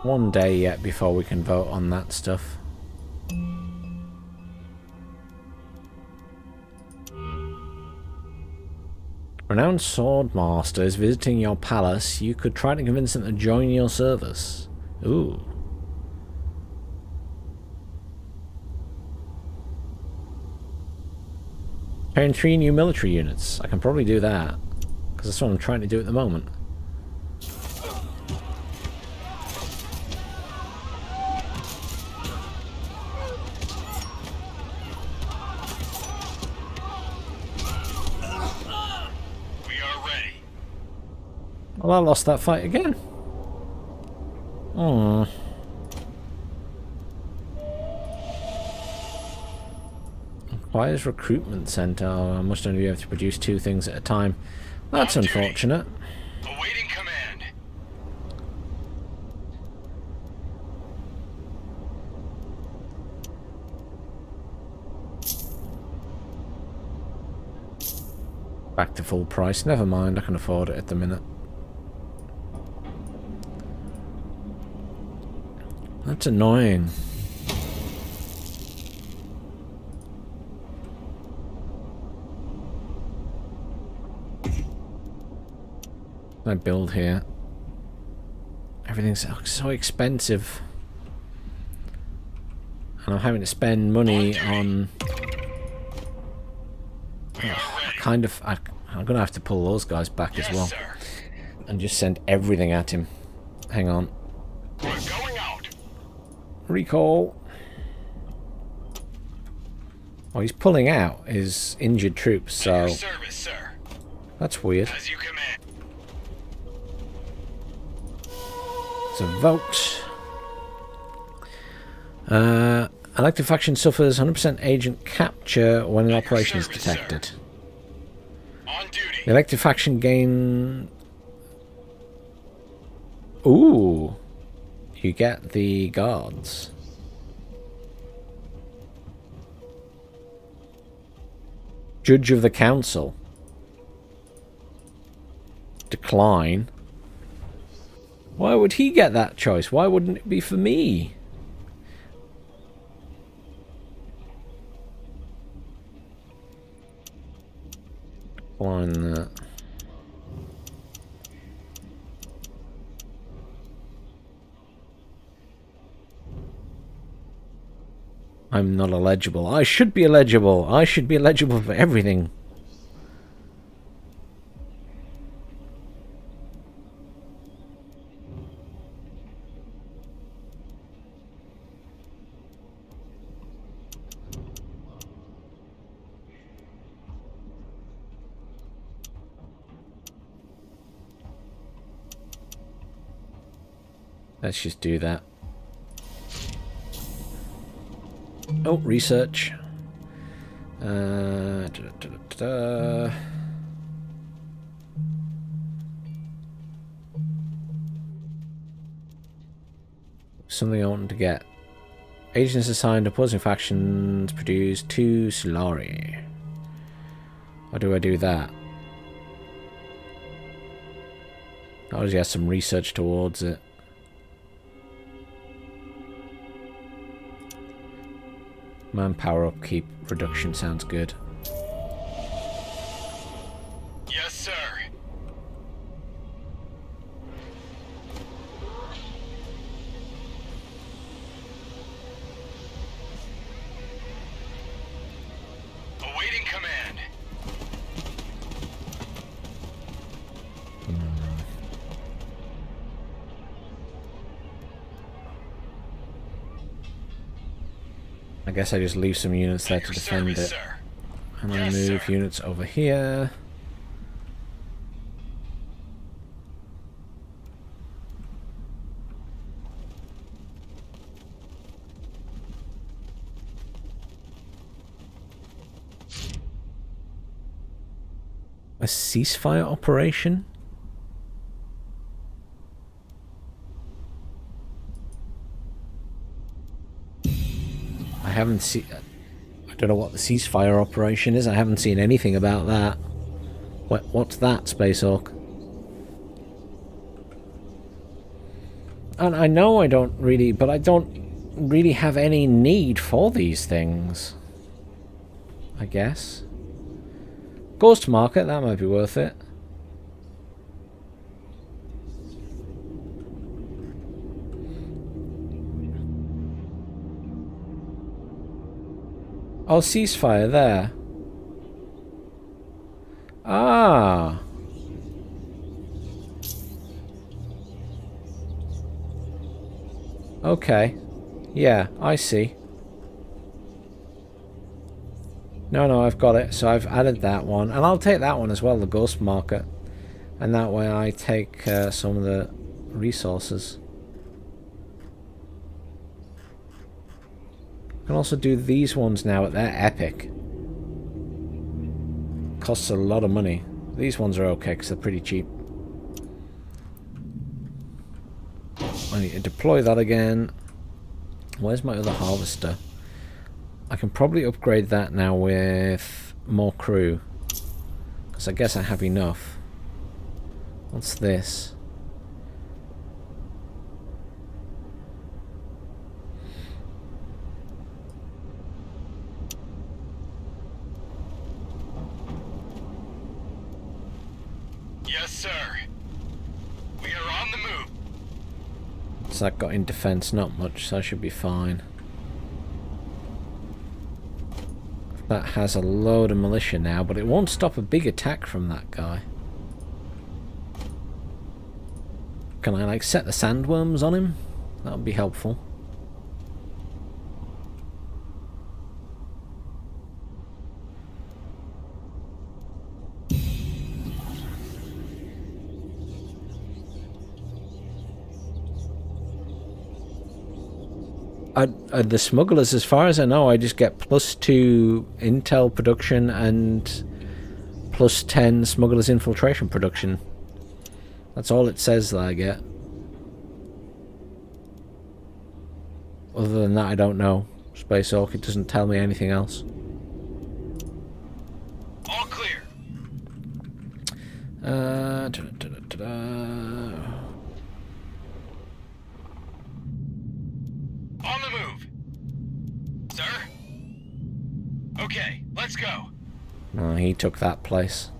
One day yet before we can vote on that stuff. Renowned sword master is visiting your palace. You could try to convince them to join your service. Ooh. Pairing 3 new military units. I can probably do that. Because that's what I'm trying to do at the moment. Well, I lost that fight again. Oh. Requires recruitment center. Oh, I must only be able to produce 2 things at a time. That's unfortunate. Awaiting command. Back to full price. Never mind, I can afford it at the minute. That's annoying. I build here. Everything's so expensive. And I'm having to spend money on... I'm gonna have to pull those guys back as well. Sir. And just send everything at him. Hang on. We're going out. Recall. Oh, he's pulling out his injured troops, so... At your service, sir. That's weird. As you command. So vote. Elected faction suffers 100% agent capture when an operation is service, detected. On duty. The elected faction gain... Ooh. You get the guards. Judge of the council. Decline. Why would he get that choice? Why wouldn't it be for me? Decline that. I'm not eligible. I should be eligible. I should be eligible for everything. Let's just do that. Oh, research. Something I wanted to get. Agents assigned opposing factions produce 2 Solari. How do I do that? Obviously has some research towards it. Manpower upkeep reduction sounds good. Yes, sir. Awaiting command. I guess I just leave some units there At to your defend service, it. sir. And I Yes, move sir. units over here. A ceasefire operation? I haven't seen... I don't know what the ceasefire operation is. I haven't seen anything about that. What's that, Space Hawk? And I know I don't really... But I don't really have any need for these things. I guess. Ghost Market, that might be worth it. Oh, ceasefire there. Ah. Okay. Yeah, I see. No, I've got it. So I've added that one. And I'll take that one as well, the Ghost Market. And that way I take some of the resources. I can also do these ones now, but they're epic. Costs a lot of money. These ones are okay because they're pretty cheap. I need to deploy that again. Where's my other harvester? I can probably upgrade that now with more crew. Because I guess I have enough. What's this? Yes, sir. We are on the move. So that got in defense, not much, so I should be fine. That has a load of militia now, but it won't stop a big attack from that guy. Can I, like, set the sandworms on him? That would be helpful. The smugglers, as far as I know, I just get +2 intel production and +10 smugglers infiltration production. That's all it says that I get. Other than that, I don't know. Space Hawk, it doesn't tell me anything else. All clear. On the move. Sir? Okay, let's go. No, he took that place.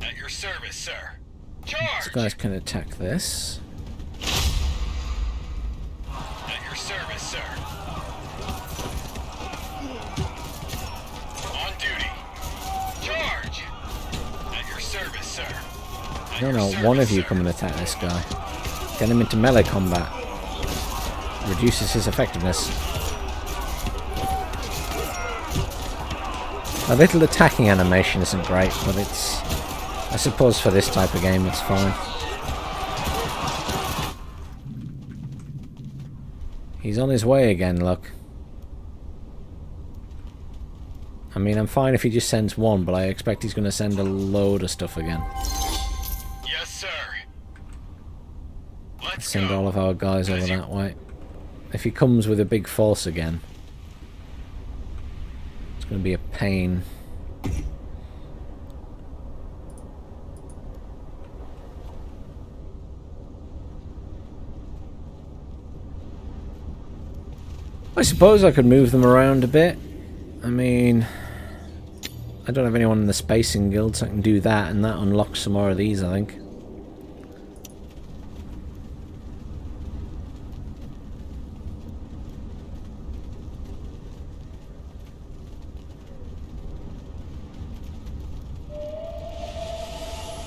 At your service, sir. These Charge! guys can attack this. At your service, sir. On duty. Charge! At your service, sir. At No, your no, service, one of you sir. come and attack this guy. Get him into melee combat. Reduces his effectiveness. A little attacking animation isn't great, but it's... I suppose for this type of game it's fine. He's on his way again, look. I mean, I'm fine if he just sends one, but I expect he's going to send a load of stuff again. Yes, sir. Let's Send go. all of our guys over As you- that way. If he comes with a big force again, it's going to be a pain. I suppose I could move them around a bit. I mean, I don't have anyone in the spacing guild, so I can do that, and that unlocks some more of these, I think.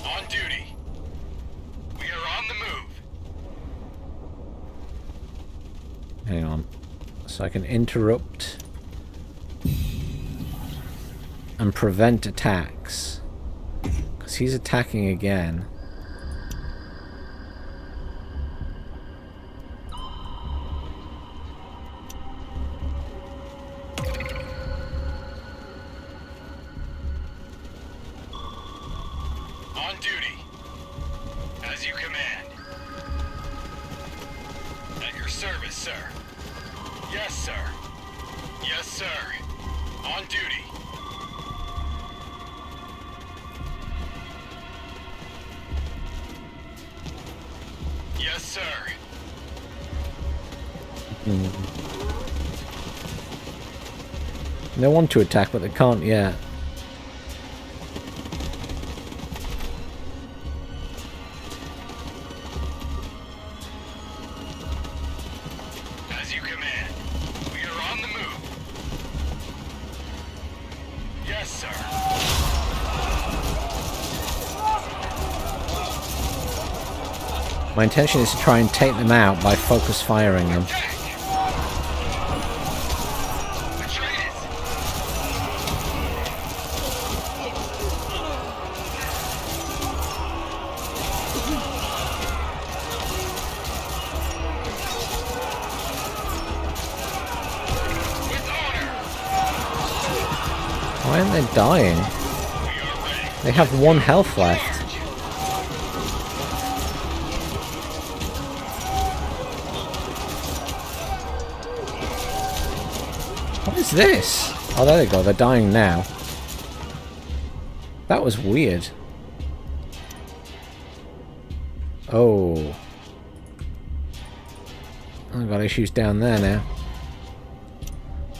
On duty. We are on the move. Hang on. So I can interrupt and prevent attacks. Because he's attacking again. On duty. As you command. At your service, sir. Yes, sir. Yes, sir. On duty. Yes, sir. They want to attack, but they can't yet. As you command. We are on the move. Yes, sir. My intention is to try and take them out by focus firing them. Why aren't they dying? They have 1 health left. What is this? Oh, there they go. They're dying now. That was weird. Oh. I've got issues down there now.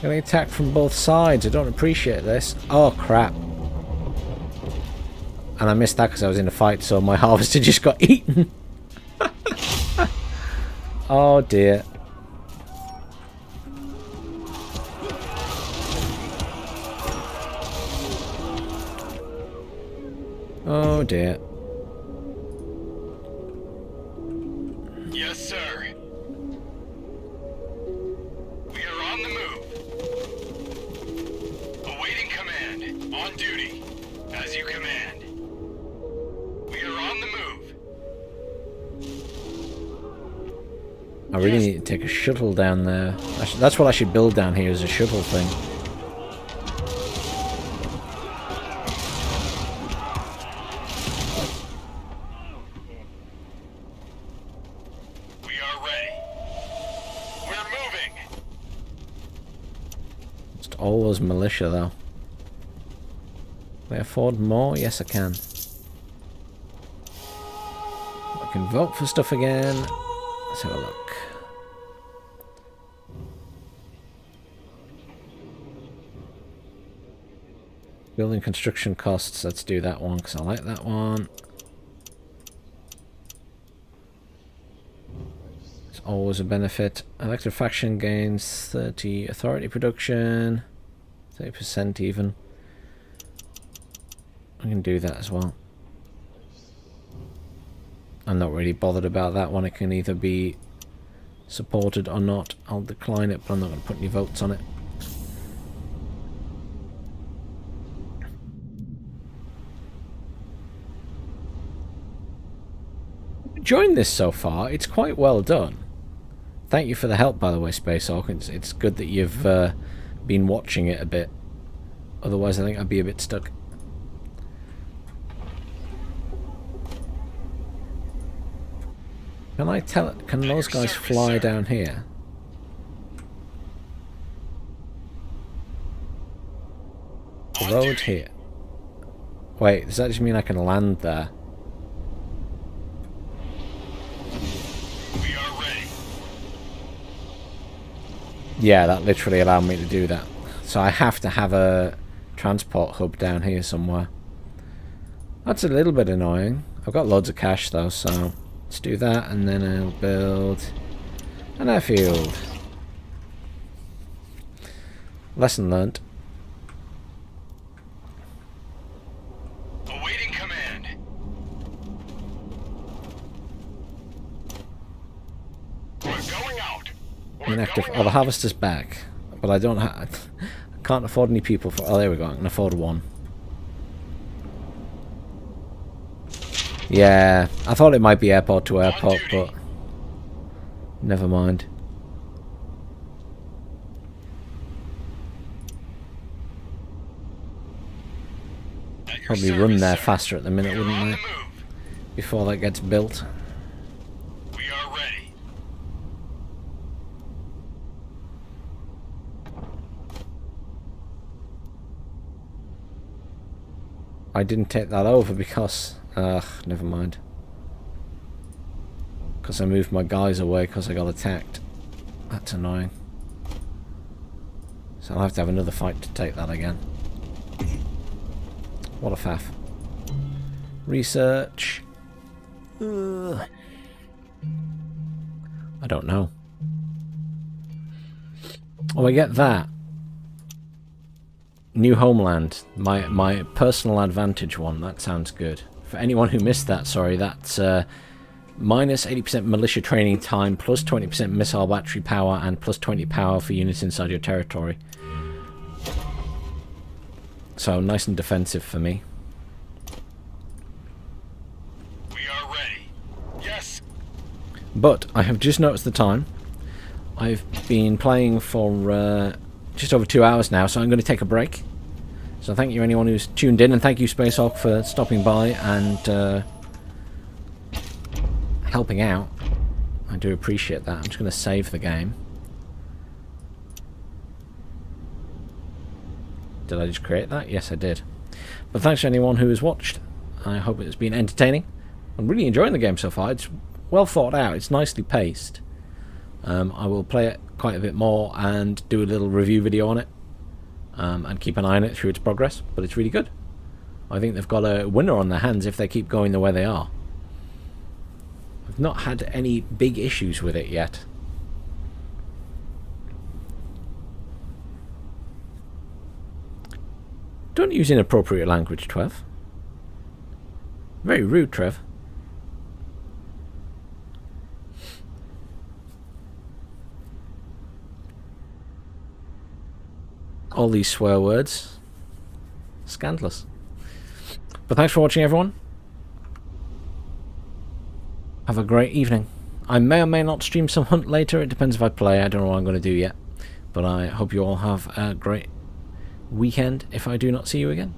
Getting attacked from both sides. I don't appreciate this. Oh, crap. And I missed that because I was in a fight, so my harvester just got eaten. Oh, dear. Oh, dear. Yes, sir. We are on the move. Awaiting command. On duty. As you command. We are on the move. I really need to take a shuttle down there. That's what I should build down here, is a shuttle thing. We are ready. We're moving. Just always militia, though. Can I afford more? Yes, I can. I can vote for stuff again. Let's have a look. Building construction costs. Let's do that one because I like that one. It's always a benefit. Elected faction gains 30 authority production, 30% even. I can do that as well. I'm not really bothered about that one. It can either be supported or not. I'll decline it, but I'm not going to put any votes on it. Enjoying this so far. It's quite well done. Thank you for the help, by the way, Space Hawk. It's good that you've been watching it a bit. Otherwise, I think I'd be a bit stuck. Can I tell it? Can those guys fly down here? The road here. Wait, does that just mean I can land there? We are ready. Yeah, that literally allowed me to do that. So I have to have a transport hub down here somewhere. That's a little bit annoying. I've got loads of cash though, so let's do that, and then I'll build an airfield. Lesson learnt. Awaiting command. We're going out. Inactive. Oh, the harvester's back. But I don't I can't afford any people for... Oh, there we go. I can afford one. Yeah, I thought it might be airport to airport, but... Never mind. Probably run there faster at the minute, wouldn't they? Before that gets built. We are ready. I didn't take that over because... never mind. Because I moved my guys away because I got attacked. That's annoying. So I'll have to have another fight to take that again. What a faff. Research. I don't know. Oh, I get that. New Homeland. My personal advantage one. That sounds good. For anyone who missed that, sorry, that's minus 80% militia training time, plus 20% missile battery power, and plus 20 power for units inside your territory. So nice and defensive for me. We are ready. Yes. But I have just noticed the time. I've been playing for just over 2 hours now, so I'm going to take a break. So thank you anyone who's tuned in, and thank you Space Hawk for stopping by and helping out. I do appreciate that. I'm just going to save the game. Did I just create that? Yes, I did. But thanks to anyone who has watched. I hope it's been entertaining. I'm really enjoying the game so far. It's well thought out. It's nicely paced. I will play it quite a bit more and do a little review video on it. And keep an eye on it through its progress. But it's really good. I think they've got a winner on their hands if they keep going the way they are. I've not had any big issues with it yet. Don't use inappropriate language, Trev. Very rude, Trev. All these swear words. Scandalous. But thanks for watching, everyone. Have a great evening. I may or may not stream some Hunt later. It depends if I play. I don't know what I'm going to do yet. But I hope you all have a great weekend if I do not see you again.